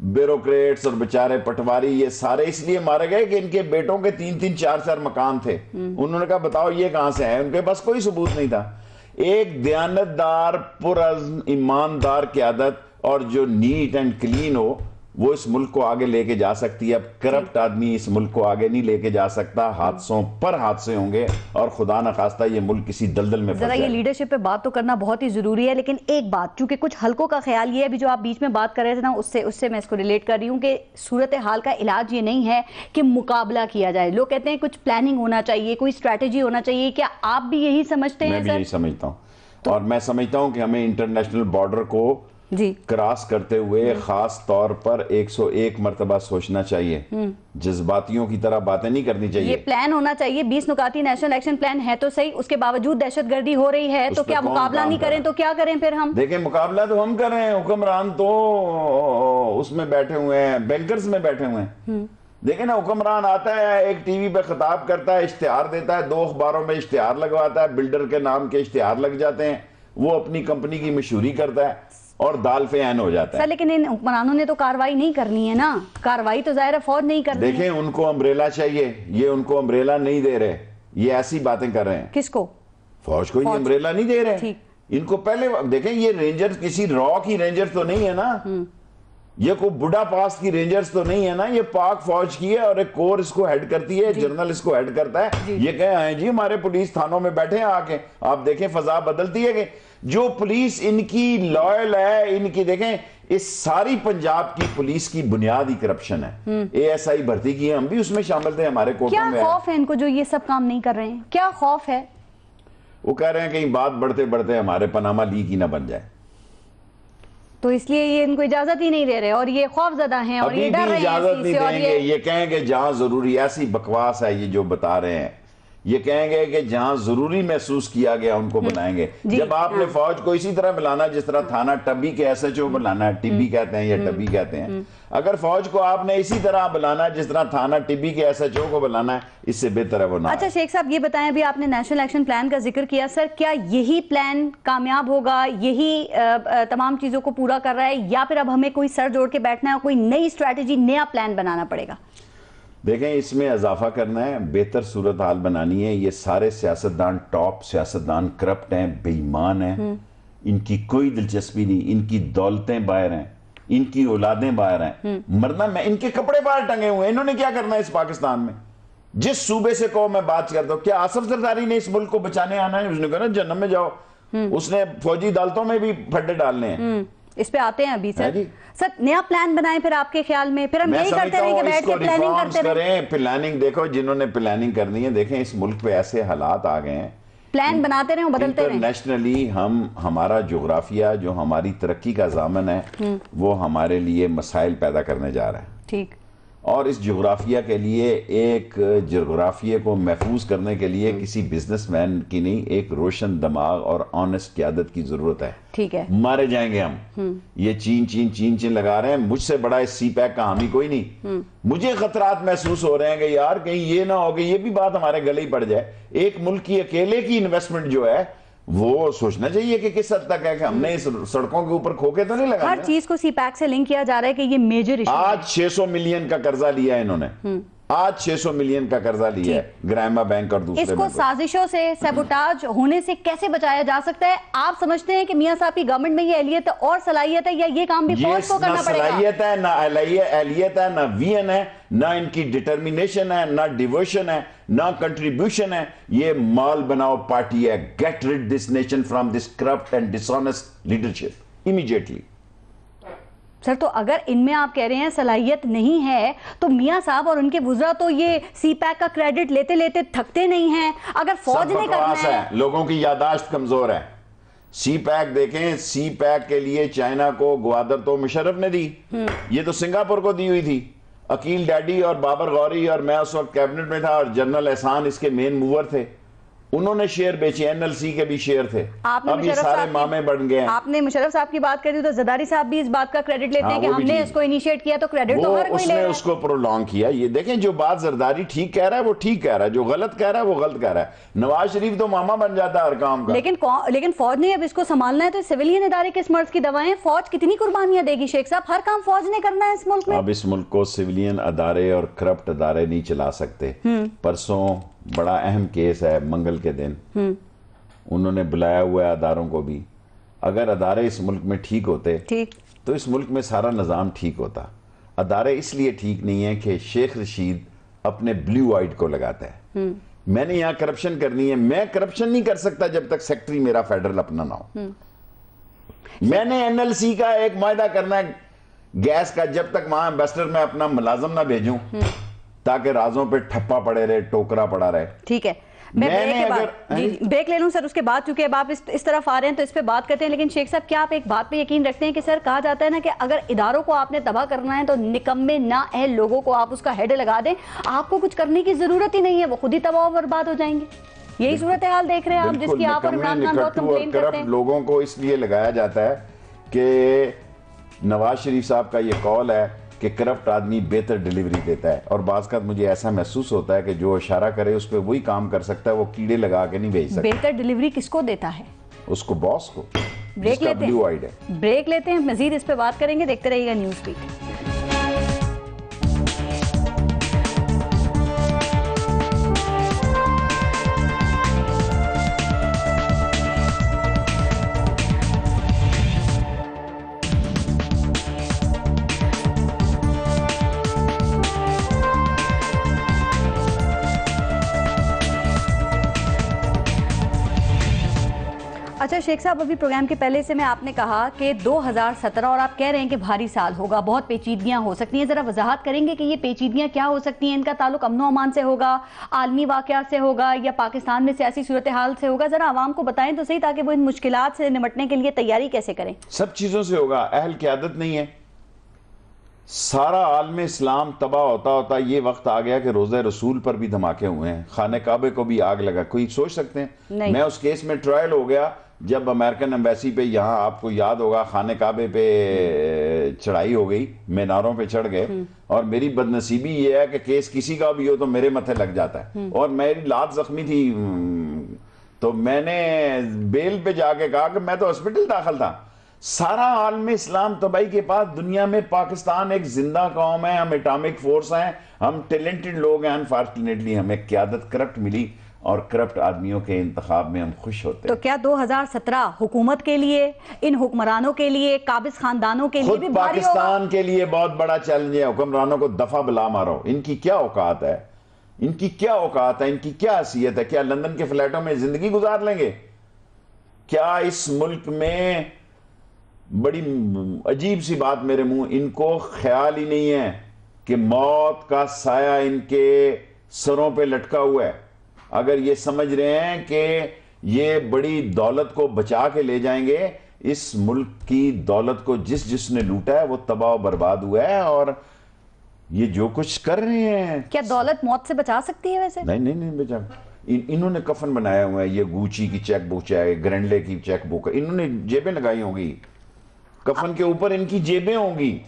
ब्यूरोक्रेट्स और बेचारे पटवारी, ये सारे इसलिए मारे गए कि इनके बेटों के 3-3 4-4 मकान थे। उन्होंने कहा बताओ ये कहां से है, उनके पास कोई सबूत नहीं था। एक दयानतदार, पुरअज़्म, ईमानदार क़यादत और जो नीट एंड क्लीन हो, वो इस मुल्क को आगे लेके जा सकती है। अब करप्ट आदमी इस मुल्क को आगे नहीं लेके जा सकता। हादसों पर हादसे होंगे और खुदा न खास्ता ये मुल्क किसी दलदल में फंस जरा ये जाएगा। लीडरशिप पे बात तो करना बहुत ही जरूरी है, लेकिन एक बात, चूंकि कुछ हल्कों का ख्याल ये है, अभी जो आप बीच में बात कर रहे थे ना, उससे मैं इसको रिलेट कर रही हूँ कि सूरत हाल का इलाज ये नहीं है कि मुकाबला किया जाए। लोग कहते हैं कुछ प्लानिंग होना चाहिए, कोई स्ट्रैटेजी होना चाहिए। क्या आप भी यही समझते हैं? मैं भी यही समझता हूँ, और मैं समझता हूँ कि हमें इंटरनेशनल बॉर्डर को जी क्रॉस करते हुए खास तौर पर 101 मरतबा सोचना चाहिए। जज्बातियों की तरह बातें नहीं करनी ये चाहिए। प्लान होना चाहिए। 20 नुकाती नेशनल एक्शन प्लान है तो सही, उसके बावजूद दहशतगर्दी हो रही है, उस तो पे क्या कौन मुकाबला काम नहीं कर रहा करें है? तो क्या करें फिर हम? देखें, मुकाबला तो हम कर रहे हैं, हुक्मरान तो उसमें बैठे हुए हैं, बैंकर्स में बैठे हुए हैं। देखें ना, हुक्मरान आता है, एक टीवी पे खिताब करता है, इश्तिहार देता है, 2 अखबारों में इश्तिहार लगवाता है, बिल्डर के नाम के इश्तिहार लग जाते हैं, वो अपनी कंपनी की मशहूरी करता है और दाल पे ऐन हो जाता है। सर, लेकिन इन हुक्मरानों ने तो कार्रवाई नहीं करनी है ना। कार्रवाई तो जाहिर है फौज नहीं करनी है। देखें, उनको अम्ब्रेला चाहिए, ये उनको अम्ब्रेला नहीं दे रहे, ये ऐसी बातें कर रहे हैं। किसको? फौज को ये अम्ब्रेला नहीं दे रहे। ठीक। इनको पहले देखें, ये रेंजर्स किसी रॉ की रेंजर्स तो नहीं है ना, ये कोई बुढ़ा पास की रेंजर्स तो नहीं है ना, ये पाक फौज की है और एक कोर इसको हेड करती है, जनरल इसको हेड करता है। ये कहे हैं जी हमारे पुलिस थानों में बैठे हैं आके, आप देखें फजा बदलती है कि जो पुलिस इनकी लॉयल है, इनकी देखें, इस सारी पंजाब की पुलिस की बुनियादी करप्शन है। ASI भर्ती की है, हम भी उसमें शामिल थे, हमारे कोटों क्या में खौफ है इनको जो ये सब काम नहीं कर रहे हैं? क्या खौफ है? वो कह रहे हैं कहीं बात बढ़ते बढ़ते हमारे पनामा लीक ही ना बन जाए, तो इसलिए ये इनको इजाजत ही नहीं दे रहे और ये खौफजदा हैं और अभी ये डर भी रहे हैं इजाजत इसी नहीं से। और देंगे। ये कहेंगे जहां जरूरी, ऐसी बकवास है ये जो बता रहे हैं, ये कहेंगे कि जहां जरूरी महसूस किया गया उनको बनाएंगे। जब आपने फौज को इसी तरह बुलाना जिस तरह थाना टब्बी के SHO बुलाना है, टिब्बी कहते हैं या टब्बी कहते हैं, अगर फौज को आपने इसी तरह बुलाना है जिस तरह थाना टिब्बी के SHO को बुलाना है, इससे बेहतर है वो ना। अच्छा शेख साहब, ये बताएं, अभी आपने नेशनल एक्शन प्लान का जिक्र किया, सर क्या यही प्लान कामयाब होगा? यही तमाम चीजों को पूरा कर रहा है, या फिर अब हमें कोई सर जोड़ के बैठना है, कोई नई स्ट्रैटेजी, नया प्लान बनाना पड़ेगा? देखें, इसमें इजाफा करना है, बेहतर सूरत हाल बनानी है। ये सारे सियासतदान, टॉप सियासतदान करप्ट हैं, बेईमान हैं, इनकी कोई दिलचस्पी नहीं, इनकी दौलतें बाहर हैं, इनकी औलादें बाहर हैं, मरना मैं, इनके कपड़े बाहर टंगे हुए हैं, इन्होंने क्या करना है इस पाकिस्तान में? जिस सूबे से कहो मैं बात करता हूं, क्या आसफ जरदारी ने इस मुल्क को बचाने आना है? उसने कहा ना जन्नत में जाओ, उसने फौजी अदालतों में भी फड्डे डालने हैं। इस पे आते हैं अभी सर। सर नया प्लान बनाएं फिर आपके ख्याल में, फिर हम यही करते रहें कि बैठ के प्लानिंग करते रहें। प्लानिंग देखो, जिन्होंने प्लानिंग करनी है, देखें इस मुल्क पे ऐसे हालात आ गए हैं, प्लान बनाते रहे, बदलते रहे। इंटरनेशनली हमारा जोग्राफिया जो हमारी तरक्की का ज़ामन है वो हमारे लिए मसाइल पैदा करने जा रहा है। ठीक। और इस जोग्राफिया के लिए, एक जोग्राफिया को महफूज करने के लिए किसी बिजनेसमैन की नहीं, एक रोशन दिमाग और ऑनेस्ट क़यादत की जरूरत है। ठीक है, मारे जाएंगे हम। ये चीन लगा रहे हैं, मुझसे बड़ा इस सी पैक का हामी कोई नहीं। मुझे खतरात महसूस हो रहे हैं कि यार कहीं ये ना हो कि ये भी बात हमारे गले ही पड़ जाए। एक मुल्क की अकेले की इन्वेस्टमेंट जो है वो सोचना चाहिए कि किस हद तक है कि हमने इस सड़कों के ऊपर खोखे तो नहीं लगाए। हर चीज को सीपैक से लिंक किया जा रहा है कि ये मेजर इशू। आज 600 मिलियन का कर्जा लिया है इन्होंने, आज 600 मिलियन का कर्जा लिया है ग्रामीण बैंक और दूसरे इसको साजिशों से, सबोटाज होने से कैसे बचाया जा सकता है? आप समझते हैं कि मियां साहब की गवर्नमेंट में ये एहलियत और सलाहियत है, या ये काम भी फौज को करना पड़ेगा? सलाहियत है ना एहलियत है, ना विजन है, ना इनकी डिटर्मिनेशन है, ना डिवोशन है, ना कंट्रीब्यूशन है। ये माल बनाओ पार्टी है। Get rid this nation from this corrupt and dishonest leadership immediately. Sir तो अगर इनमें आप कह रहे हैं सलाहियत नहीं है, तो मियां साहब और उनके वुज़रा तो ये सी पैक का क्रेडिट लेते लेते थकते नहीं हैं। अगर फौज ने करना है, लोगों की यादाश्त कमजोर है। सी पैक देखें, सी पैक के लिए चाइना को ग्वादर तो मुशर्रफ ने दी, ये तो सिंगापुर को दी हुई थी। अकील डैडी और बाबर गौरी और मैं उस वक्त कैबिनेट में था, और जनरल एहसान इसके मेन मूवर थे। उन्होंने शेयर बेचे, एनएलसी के भी शेयर थे। अब ये सारे मामे बन गए हैं। आपने मुशर्रफ साहब की बात करी तो जरदारी साहब भी इस बात का क्रेडिट लेते हैं कि हमने इसको इनिशिएट किया, तो क्रेडिट तो हर कोई ले रहा है। उसको प्रोलॉन्ग किया। ये देखें, जो बात जरदारी ठीक कह रहा है वो ठीक कह रहा है, जो गलत कह रहा है वो गलत कह रहा है। नवाज शरीफ तो मामा बन जाता है हर काम का। लेकिन फौज ने अब इसको संभालना है, तो सिविलियन इदारे किस मर्ज की दवाएं? फौज कितनी कुर्बानियां देगी शेख साहब? हर काम फौज ने करना है इस मुल्क में। अब इस मुल्क को सिविलियन अदारे और करप्ट अदारे नहीं चला सकते। परसों बड़ा अहम केस है, मंगल के दिन उन्होंने बुलाया हुआ है अदारों को भी। अगर अदारे इस मुल्क में ठीक होते तो इस मुल्क में सारा निज़ाम ठीक होता। अदारे इसलिए ठीक नहीं है कि शेख रशीद अपने ब्लू आइड को लगाता है। मैंने यहाँ करप्शन करनी है, मैं करप्शन नहीं कर सकता जब तक सेक्रेटरी मेरा फेडरल अपना ना हो। मैंने एनएलसी का एक मायदा करना है गैस का, जब तक वहां एम्बेसडर में अपना मुलाजम ना भेजूं ताकि राजों पे ठप्पा पड़े रहे, टोकरा पड़ा रहे। ठीक है, मैं ब्रेक ले लूं सर, उसके बाद चूंकि अब आप इस तरफ आ रहे हैं तो इस पे बात करते हैं। लेकिन शेख साहब, क्या आप एक बात पे यकीन रखते हैं कि सर कहा जाता है ना कि अगर इदारों को आपने तबाह करना है तो निकम्मे ना अहल लोगों को आप उसका हेड लगा दें, आपको कुछ करने की जरूरत ही नहीं है, वो खुद ही तबाह और बर्बाद हो जाएंगे। यही सूरत हाल देख रहे हैं आप, जिसकी आप और इमरान खान बहुत कंप्लेन करते हैं। लोगों को इसलिए लगाया जाता है कि नवाज शरीफ साहब का ये कॉल है कि करप्ट आदमी बेहतर डिलीवरी देता है, और बाज़ का मुझे ऐसा महसूस होता है कि जो इशारा करे उस पर वही काम कर सकता है, वो कीड़े लगा के नहीं भेज सकता। बेहतर डिलीवरी किसको देता है? उसको, बॉस को। ब्रेक लेते हैं, ब्रेक लेते हैं, मजीद इस पे बात करेंगे। देखते रहिएगा न्यूज़ बीट। अच्छा शेख साहब, अभी प्रोग्राम के पहले से मैं आपने कहा कि 2017 और आप कह रहे हैं कि भारी साल होगा, बहुत पेचीदगियां हो सकती हैं। जरा वजाहत करेंगे कि ये पेचीदगियां क्या हो सकती हैं? इनका ताल्लुक अमनो अमान से होगा, आलमी वाक़यात से होगा, या पाकिस्तान में सियासी सूरत हाल से होगा? जरा आवाम को बताएं तो सही, ताकि वो इन मुश्किलात से निपटने के लिए तैयारी कैसे करें। सब चीजों से होगा। अहल क़यादत नहीं है, सारा आलम इस्लाम तबाह होता होता ये वक्त आ गया कि रोज़े रसूल पर भी धमाके हुए हैं, खाने काबे को भी आग लगा। कोई सोच सकते हैं? मैं उस केस में ट्रायल हो गया जब अमेरिकन एम्बेसी पे, यहाँ आपको याद होगा, खाने काबे पे चढ़ाई हो गई, मीनारों पे चढ़ गए, और मेरी बदनसीबी ये है कि केस किसी का भी हो तो मेरे मथे लग जाता है, और मेरी लात जख्मी थी, तो मैंने बेल पे जाके कहा कि मैं तो हॉस्पिटल दाखिल था। सारा आलम इस्लाम तबाही के पास, दुनिया में पाकिस्तान एक जिंदा कौम है, हम एटॉमिक फोर्स हैं, हम टैलेंटेड लोग हैं। अनफॉर्चुनेटली हमें क़यादत करप्ट मिली। और करप्ट आदमियों के इंतखाब में हम खुश होते तो हैं। क्या 2017 हुकूमत के लिए, इन हुक्मरानों के लिए, काबिज खानदानों के लिए खुद भी भारी होगा? पाकिस्तान के लिए बहुत बड़ा चैलेंज है। हुक्मरानों को दफा बुला मारो। इनकी क्या औकात है, इनकी क्या औकात है, इनकी क्या हैसियत है? क्या लंदन के फ्लैटों में जिंदगी गुजार लेंगे? क्या इस मुल्क में, बड़ी अजीब सी बात मेरे मुंह, इनको ख्याल ही नहीं है कि मौत का साया इनके सरों पे लटका हुआ है। अगर ये समझ रहे हैं कि ये बड़ी दौलत को बचा के ले जाएंगे, इस मुल्क की दौलत को जिसने लूटा है वो तबाह बर्बाद हुआ है। और ये जो कुछ कर रहे हैं, क्या दौलत मौत से बचा सकती है वैसे? नहीं नहीं नहीं बचा। इन्होंने कफन बनाया हुआ है, ये गुची की चेक बुक है, ग्रैंडले की चेक बुक है, इन्होंने जेबें लगाई होंगी कफन के ऊपर, इनकी जेबें होंगी,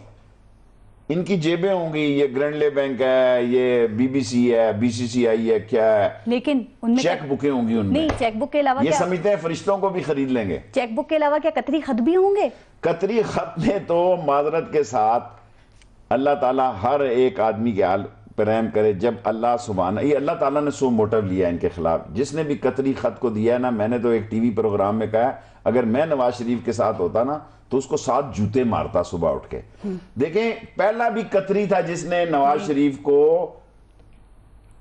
इनकी जेबें होंगी। ये ग्रैंडले बैंक है, ये बीबीसी है, बीसीसीआई है, क्या है, लेकिन उनमें चेक बुकें होंगी उनमें। नहीं, चेकबुक के अलावा ये क्या? समझते हैं फरिश्तों को भी खरीद लेंगे। चेकबुक के अलावा क्या कतरी खत भी होंगे? कतरी खत में तो माजरत के साथ अल्लाह ताला हर एक आदमी के हाल पर रहम करे। जब अल्लाह सुभान, ये अल्लाह ताला ने सो मोटिव लिया इनके खिलाफ। जिसने भी कतरी खत को दिया है ना, मैंने तो एक टीवी प्रोग्राम में कहा, अगर मैं नवाज शरीफ के साथ होता ना तो उसको 7 जूते मारता सुबह उठ के। देखें, पहला भी कतरी था जिसने नवाज शरीफ को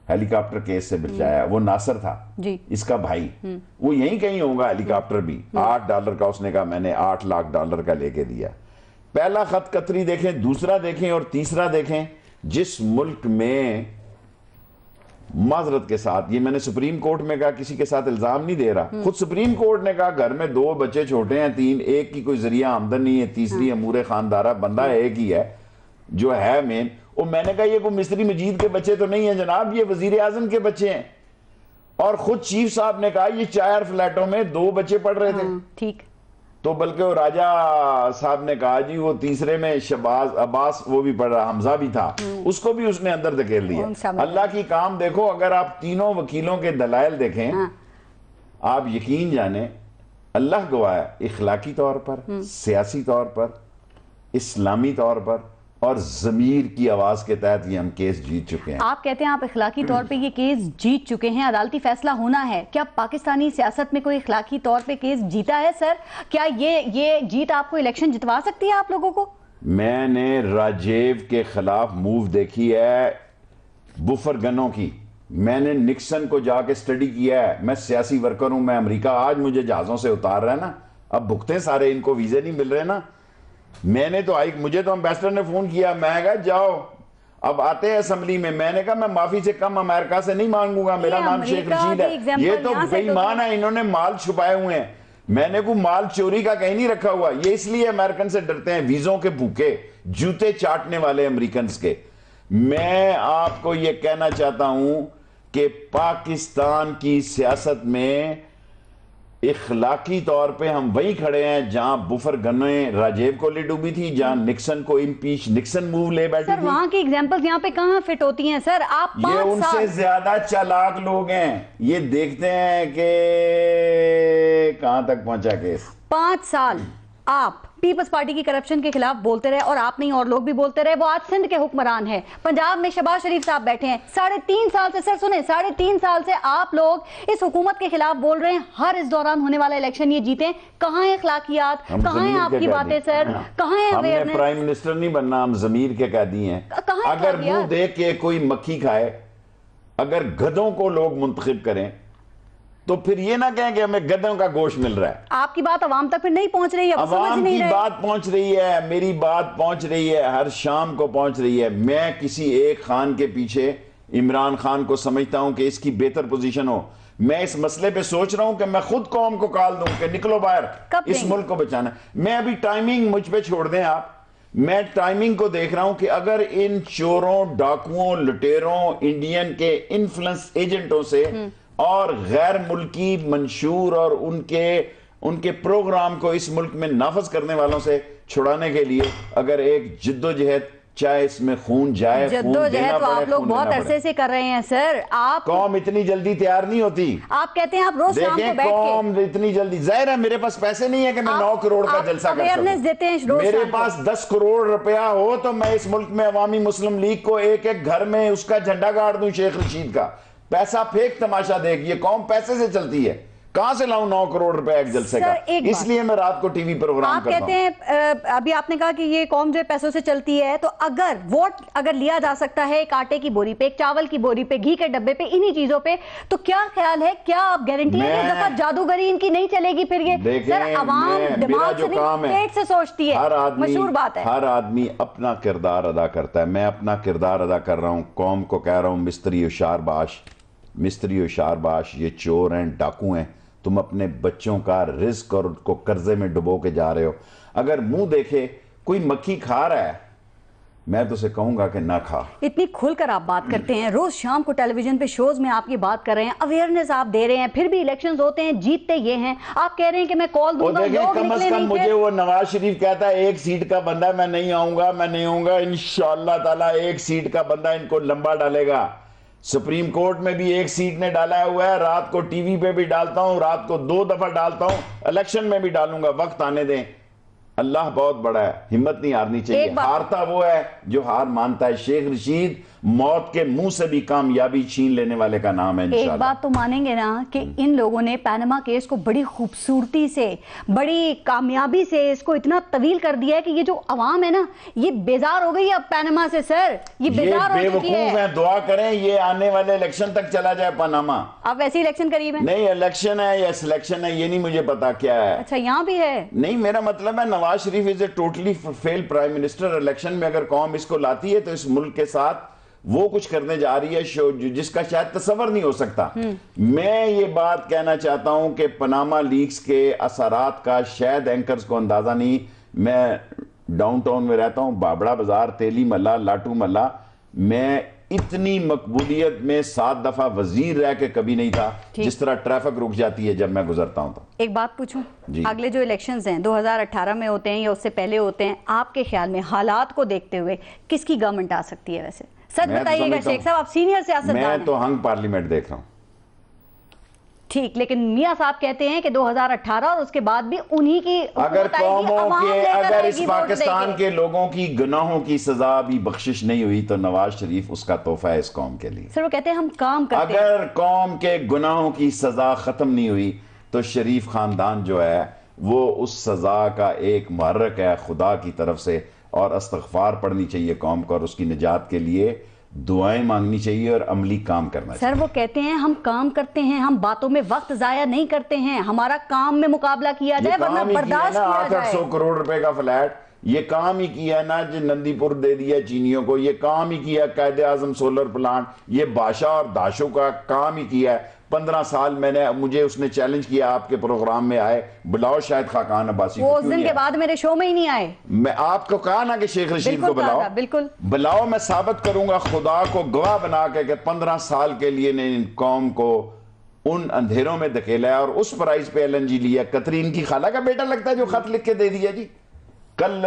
हेलीकॉप्टर केस से बचाया, वो नासिर था जी, इसका भाई। वो यहीं कहीं होगा हेलीकॉप्टर भी। $8 का उसने कहा, मैंने $8 लाख का लेके दिया। पहला खत कतरी देखें, दूसरा देखें और तीसरा देखें। जिस मुल्क में, माजरत के साथ, ये मैंने सुप्रीम कोर्ट में कहा, किसी के साथ इल्जाम नहीं दे रहा, खुद सुप्रीम कोर्ट ने कहा घर में 2 बच्चे छोटे हैं, 3, एक की कोई जरिया आमदन नहीं है, तीसरी अमूरे खानदारा, बंदा एक ही है जो है मेन। और मैंने कहा ये कोई मिस्त्री मजीद के बच्चे तो नहीं है जनाब, ये वजीर आजम के बच्चे हैं। और खुद चीफ साहब ने कहा ये 4 फ्लैटों में 2 बच्चे पढ़ रहे थे। ठीक। तो बल्कि वो राजा साहब ने कहा जी वो तीसरे में शबाज अब्बास वो भी पढ़ रहा, हमजा भी था, उसको भी उसने अंदर धकेल दिया। अल्लाह की काम देखो। अगर आप तीनों वकीलों के दलाइल देखें, आप यकीन जाने, अल्लाह गवाह है, इखलाकी तौर पर, सियासी तौर पर, इस्लामी तौर पर और जमीर की आवाज के तहत ये हम केस जीत चुके हैं। आप कहते हैं आप इखलाकी तौर पे ये केस जीत चुके हैं, अदालती फैसला होना है। क्या पाकिस्तानी सियासत में कोई इखलाकी तौर पे केस जीता है सर? क्या ये जीत आपको इलेक्शन जितवा सकती है आप लोगों को? मैंने राजेव के खिलाफ मूव देखी है, बुफर गनों की। मैंने निक्सन को जाके स्टडी किया है। मैं सियासी वर्कर हूं, मैं अमेरिका आज मुझे जहाजों से उतार रहा है ना, अब भुगते सारे, इनको वीजे नहीं मिल रहे ना। मैंने तो मुझे तो एम्बेसडर ने फोन किया, मैं कहा जाओ अब आते हैं असेंबली में। मैंने कहा मैं माफी से कम अमेरिका से नहीं मांगूंगा, मेरा नाम शेख रशीद है। ये तो बेईमान है, इन्होंने माल छुपाए हुए हैं। मैंने कोई माल चोरी का कहीं नहीं रखा हुआ। ये इसलिए अमेरिकन से डरते हैं, वीजों के भूखे, जूते चाटने वाले अमेरिकन के। मैं आपको ये कहना चाहता हूं कि पाकिस्तान की सियासत में इखलाकी तौर पे हम वही खड़े हैं जहां बुफर गन्ने राजेव को ले डूबी थी, जहां निक्सन को इम्पीच, निक्सन मूव ले बैठी सर, थी। वहां की एग्जांपल्स यहां पे कहां फिट होती हैं सर? आप ये उनसे ज्यादा चालाक लोग हैं। ये देखते हैं कि कहां तक पहुंचा केस। 5 साल आप पीपल्स पार्टी की करप्शन के खिलाफ बोलते रहे, और आप नहीं और लोग भी बोलते रहे। वो आज सिंध के हुक्मरान हैं, पंजाब में शहबाज शरीफ साहब बैठे हैं। 3.5 साल से, सर सुने, 3.5 साल से आप लोग इस हुकूमत के खिलाफ बोल रहे हैं। हर इस दौरान होने वाला इलेक्शन ये जीते। कहां है अखलाकियात, कहां है आपकी बातें सर, कहां है अवेयरनेस? हमने प्राइम मिनिस्टर नहीं बनना, हम जमीर के कैदी हैं। अगर मुंह देख के कोई मक्खी खाए, अगर गधों को लोग मुंतखब करें तो फिर ये ना कहें कि हमें गधों का गोश्त मिल रहा है। आपकी बात अवाम तक फिर नहीं पहुंच रही है, अवाम की बात पहुंच रही है, मेरी बात पहुंच रही है, हर शाम को पहुंच रही है। मैं किसी एक खान के पीछे, इमरान खान को समझता हूं कि इसकी बेहतर पोजीशन हो। मैं इस मसले पे सोच रहा हूं कि मैं खुद कौम को कॉल दूं कि निकलो बाहर, इस मुल्क को बचाना। मैं अभी टाइमिंग मुझ पे छोड़ दें आप, मैं टाइमिंग को देख रहा हूं कि अगर इन चोरों, डाकुओं, लुटेरों, इंडियन के इन्फ्लुएंस एजेंटों से और गैर मुल्की मंशूर और उनके प्रोग्राम को इस मुल्क में नाफज करने वालों से छुड़ाने के लिए अगर एक जिद्दोजहद, चाहे इसमें खून जाए, जिद्दोजहद तो आप लोग बहुत अरसे से कर रहे हैं सर। आप कौम इतनी जल्दी तैयार नहीं होती। आप कहते हैं आप रोज शाम को बैठ के, कौम इतनी जल्दी, जाहिर है मेरे पास पैसे नहीं है कि मैं 9 करोड़ का जलसा कर सकूं। मेरे पास 10 करोड़ रुपया हो तो मैं इस मुल्क में अवामी मुस्लिम लीग को एक घर में उसका झंडा गाड़ दूं, शेख रशीद का। पैसा फेंक, तमाशा देख। ये कौम पैसे से चलती है, कहां से लाऊं 9 करोड़ रुपए एक जलसे का? इसलिए मैं रात को टीवी प्रोग्राम आप करता कहते हैं अभी आपने कहा कि ये कौम जो है पैसों से चलती है, तो अगर वोट अगर लिया जा सकता है एक आटे की बोरी पे, एक चावल की बोरी पे, घी के डब्बे पे, इन्हीं चीजों पे, तो क्या ख्याल है, क्या आप गारंटी है कि दफा जादूगरी इनकी नहीं चलेगी फिर? ये सर अवाम दिमाग से नहीं पेट से सोचती है, मशहूर बात है। हर आदमी अपना किरदार अदा करता है। मैं अपना किरदार अदा कर रहा हूं, कौम को कह रहा हूं मिस्त्री होशियारबाश, मिस्त्री होशियारबाश, ये चोर हैं, डाकू हैं, तुम अपने बच्चों का रिस्क और उनको कर्जे में डुबो के जा रहे हो। अगर मुंह देखे कोई मक्खी खा रहा है, मैं तो उसे कहूंगा कि ना खा। इतनी खुलकर आप बात करते हैं, रोज शाम को टेलीविजन पे शोज में आपकी बात कर रहे हैं, अवेयरनेस आप दे रहे हैं, फिर भी इलेक्शंस होते हैं, जीतते ये हैं, आप कह रहे हैं कि मैं कॉल दूंगा, लोग कम निकले से कम नहीं मुझे थे। वो नवाज शरीफ कहता है 1 सीट का बंदा, मैं नहीं आऊंगा, मैं नहीं आऊंगा, इंशाअल्लाह ताला 1 सीट का बंदा इनको लंबा डालेगा। सुप्रीम कोर्ट में भी 1 सीट ने डाला हुआ है, रात को टीवी पे भी डालता हूं, रात को 2 दफा डालता हूं, इलेक्शन में भी डालूंगा, वक्त आने दें। अल्लाह बहुत बड़ा है, हिम्मत नहीं हारनी चाहिए। हारता वो है जो हार मानता है। शेख रशीद मौत के मुंह से भी कामयाबी छीन लेने वाले का नाम है इंशाल्लाह। एक बात तो मानेंगे ना कि इन लोगों ने पैनामा केस को बड़ी खूबसूरती से, बड़ी कामयाबी से इसको इतना तवील कर दिया है कि ये जो अवाम है ना, ये बेजार हो गई है अब पैनामा से। सर ये बेजार हो चुकी है। दुआ करें ये आने वाले इलेक्शन तक चला जाए पनामा। अब वैसे इलेक्शन करीब है। नहीं, इलेक्शन है या सिलेक्शन है ये नहीं मुझे पता क्या है। अच्छा, यहाँ भी है? नहीं, मेरा मतलब है Nawaz Sharif is a totally fail prime minister. Election में अगर कौम इसको लाती है तो इस मुल्क के साथ वो कुछ करने जा रही है जिसका शायद तस्वर नहीं हो सकता। मैं ये बात कहना चाहता हूं कि पनामा लीक्स के असरात का शायद एंकर्स को अंदाजा नहीं। मैं डाउनटाउन में रहता हूं, बाबड़ा बाजार, तेली मल्ला, लाटू मल्ला। मैं इतनी मकबूलियत में 7 दफा वजीर रह के कभी नहीं था जिस तरह ट्रैफिक रुक जाती है जब मैं गुजरता हूं। तो एक बात पूछूं, अगले जो इलेक्शंस हैं 2018 में होते हैं या उससे पहले होते हैं, आपके ख्याल में हालात को देखते हुए किसकी गवर्नमेंट आ सकती है? वैसे सच बताइएगा शेख साहब, आप सीनियर सियासतदान हैं। मैं तो हंग पार्लियामेंट देख रहा हूं। ठीक, लेकिन मियां साहब कहते हैं कि 2018 और उसके बाद भी उन्हीं की अगर कौमों के, अगर इस पाकिस्तान के लोगों की गुनाहों की सजा भी बख्शिश नहीं हुई तो नवाज शरीफ उसका तोहफा है इस कौम के लिए। सर वो कहते हैं हम काम करते हैं। अगर कौम के गुनाहों की सजा खत्म नहीं हुई तो शरीफ खानदान जो है वो उस सजा का एक मुहर्रक है खुदा की तरफ से, और इस्तग़फ़ार पढ़नी चाहिए कौम को और उसकी निजात के लिए दुआएं मांगनी चाहिए और अमली काम करना चाहिए। सर वो कहते हैं हम काम करते हैं, हम बातों में वक्त जाया नहीं करते हैं, हमारा काम में मुकाबला किया जाए वरना बर्दाश्त किया जाए। 800 करोड़ रुपए का फ्लैट ये काम ही किया ना, जो नंदीपुर दे दिया चीनियों को, ये काम ही किया कायदे आजम सोलर प्लांट, ये बादशाह और दाशों का काम ही किया है। 15 साल मुझे उसने चैलेंज किया आपके प्रोग्राम में आए, बुलाओ शायद खाकान अब्बासी वो उस दिन के बाद मेरे शो में ही नहीं आए। मैं आपको कहा ना कि शेख रशीद को बुलाओ, बिल्कुल बुलाओ, मैं साबित करूंगा खुदा को गवाह बना के 15 साल के लिए ने इन कौम को उन अंधेरों में धकेला है और उस प्राइस पे LNG लिया। कतरी इनकी खाला का बेटा लगता है जो खत लिख के दे दिया जी। कल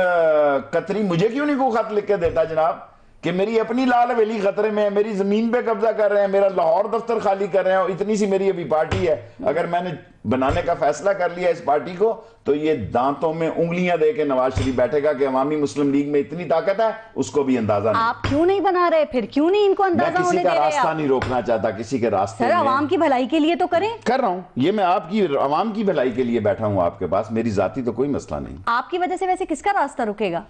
कतरी मुझे क्यों नहीं को खत लिख के देता जनाब कि मेरी अपनी लाल हवेली खतरे में है, मेरी जमीन पे कब्जा कर रहे हैं, मेरा लाहौर दफ्तर खाली कर रहे हैं, इतनी सी मेरी अभी पार्टी है। अगर मैंने बनाने का फैसला कर लिया इस पार्टी को तो ये दांतों में उंगलियां दे के नवाज शरीफ बैठेगा कि अवामी मुस्लिम लीग में इतनी ताकत है, उसको भी अंदाजा नहीं। आप क्यों नहीं बना रहे फिर? क्यों नहीं इनको अंदाजा होने दे रहे? किसी का रास्ता नहीं रोकना चाहता, किसी के रास्ते। सर आवाम की भलाई के लिए तो करें। कर रहा हूं, ये मैं आपकी आवाम की भलाई के लिए बैठा हूं आपके पास, मेरी जाती तो कोई मसला नहीं। आपकी वजह से वैसे किसका रास्ता रुकेगा?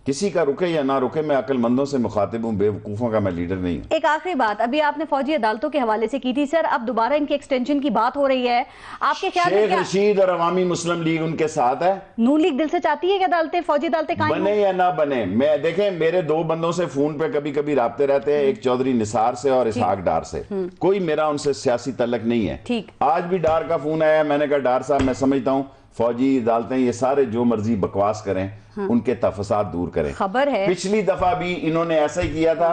किसी का रुके या ना रुके, मैं अक्लमंदों से मुखातिब हूं, बेवकूफों का मैं लीडर नहीं हूं। एक आखिरी बात, अभी आपने फौजी अदालतों के हवाले से की थी सर, अब दोबारा इनके एक्सटेंशन की बात हो रही है, आपके ख्याल में शेख क्या? रशीद और अवामी मुस्लिम लीग उनके साथ है। नून लीग दिल से चाहती है कि अदालतें, फौजी अदालतें कायम बने या ना बने। मैं देखें, मेरे 2 बंदों से फोन पे कभी कभी राब्ते रहते हैं, एक चौधरी निसार से और इसहाक डार से। कोई मेरा उनसे सियासी तल्लक नहीं है। ठीक। आज भी डार का फोन आया, मैंने कहा डार साहब मैं समझता हूं फौजी अदालतें ये सारे जो मर्जी बकवास करें, उनके तफसात दूर करें। खबर है पिछली दफा भी इन्होंने ऐसा ही किया था,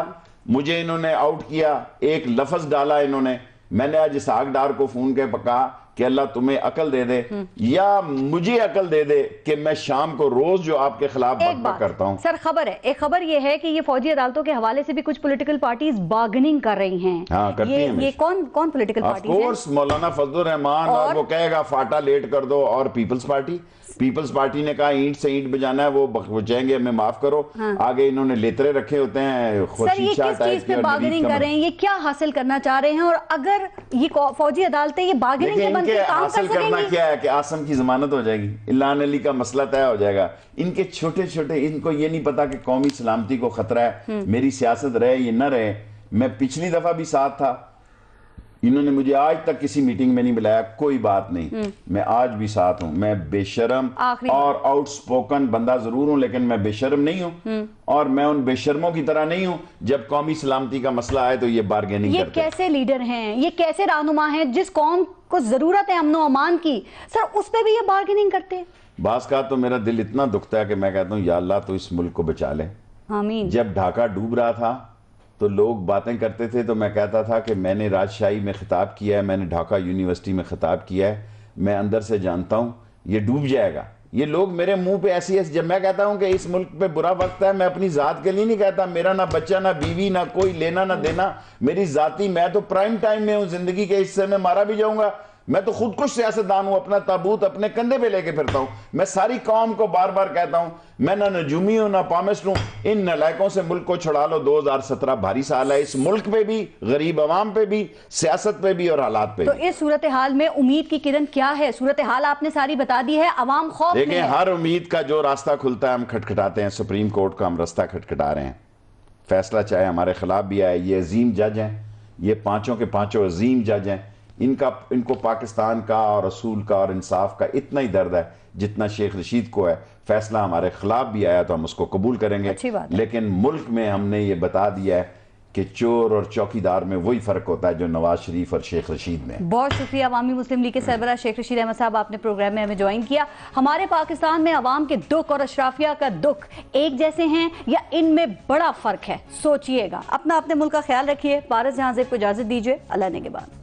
मुझे इन्होंने आउट किया, एक लफ्ज डाला इन्होंने। मैंने आज इसहाक डार को फोन के कहा कि अल्लाह तुम्हें अकल दे दे या मुझे अकल दे दे कि मैं शाम को रोज जो आपके खिलाफ बकबक करता हूं। सर खबर है, एक खबर ये है कि ये फौजी अदालतों के हवाले से भी कुछ पॉलिटिकल पार्टीज बार्गेनिंग कर रही हैं। हाँ, करती हैं। ये कौन कौन पॉलिटिकल पार्टीज हैं? ऑफ कोर्स मौलाना फजलुर रहमान, और वो कहेगा फाटा लेट कर दो, और पीपल्स पार्टी। पीपल्स पार्टी ने कहा ईंट से ईंट बजाना है, वो जाएंगे हमें माफ करो। आगे इन्होंने लेतरे रखे होते हैं सर, ये किस चीज पे बार्गेनिंग कर रहे हैं, ये क्या हासिल करना चाह रहे हैं, और अगर ये फौजी अदालतें ये बार्गेनिंग के बनकर काम कर हासिल करना सकेंगी? क्या है कि आसम की जमानत हो जाएगी, इल्हान अली का मसला तय हो जाएगा। इनके छोटे छोटे, इनको ये नहीं पता कि कौमी सलामती को खतरा है, मेरी सियासत रहे ये न रहे। मैं पिछली दफा भी साथ था, इन्होंने मुझे आज तक किसी मीटिंग में नहीं बुलाया, कोई बात नहीं, मैं आज भी साथ हूं। मैं बेशर्म और आउटस्पोकन बंदा जरूर हूं, लेकिन मैं बेशर्म नहीं हूं, और मैं उन बेशर्मों की तरह नहीं हूं जब कौमी सलामती का मसला आए तो ये बार्गेनिंग करते हैं। ये कैसे लीडर हैं, ये कैसे रहनुमा हैं, जिस कौम को जरूरत है अमन और अमान की, सर उस पे भी ये बार्गेनिंग करते हैं? बास का तो मेरा दिल इतना दुखता है कि मैं कहता हूं या अल्लाह तो इस मुल्क को बचा ले। आमीन। जब ढाका डूब रहा था तो लोग बातें करते थे, तो मैं कहता था कि मैंने राजशाही में खिताब किया है, मैंने ढाका यूनिवर्सिटी में खिताब किया है, मैं अंदर से जानता हूं ये डूब जाएगा। ये लोग मेरे मुंह पे ऐसी जब मैं कहता हूं कि इस मुल्क पे बुरा वक्त है, मैं अपनी जात के लिए नहीं कहता, मेरा ना बच्चा ना बीवी ना कोई लेना ना देना, मेरी जाती, मैं तो प्राइम टाइम में हूं, जिंदगी के हिस्से में मारा भी जाऊंगा। मैं तो खुद कुछ सियासतदान हूं, अपना ताबूत अपने कंधे पे लेके फिरता हूं। मैं सारी कौम को बार बार कहता हूं, मैं ना नजूमी हूं ना पामिस्ट हूं, इन नलायकों से मुल्क को छुड़ा लो। 2017 भारी साल है, इस मुल्क पे भी, गरीब अवाम पे भी, सियासत पे भी और हालात पे तो भी। इस सूरत हाल में उम्मीद की किरण क्या है? सूरत हाल आपने सारी बता दी है, अवाम खौफ में देखिए, है। हर उम्मीद का जो रास्ता खुलता है हम खटखटाते हैं। सुप्रीम कोर्ट का हम रास्ता खटखटा रहे हैं, फैसला चाहे हमारे खिलाफ भी आए। ये अजीम जज हैं, ये पांचों के पांचों अजीम जज हैं, इनको पाकिस्तान का और रसूल का और इंसाफ का इतना ही दर्द है जितना शेख रशीद को है। फैसला हमारे खिलाफ भी आया तो हम उसको कबूल करेंगे, अच्छी बात है। लेकिन मुल्क में हमने ये बता दिया है कि चोर और चौकीदार में वही फर्क होता है जो नवाज शरीफ और शेख रशीद में। बहुत शुक्रिया अवामी मुस्लिम लीग के सरबराह शेख रशीद अहमद साहब, आपने प्रोग्राम में हमें ज्वाइन किया। हमारे पाकिस्तान में अवाम के दुख और अशराफिया का दुख एक जैसे हैं या इनमें बड़ा फर्क है? सोचिएगा। अपना अपने मुल्क का ख्याल रखिए। पारस जहां से को इजाजत दीजिए। अल्लाह ने के बाद।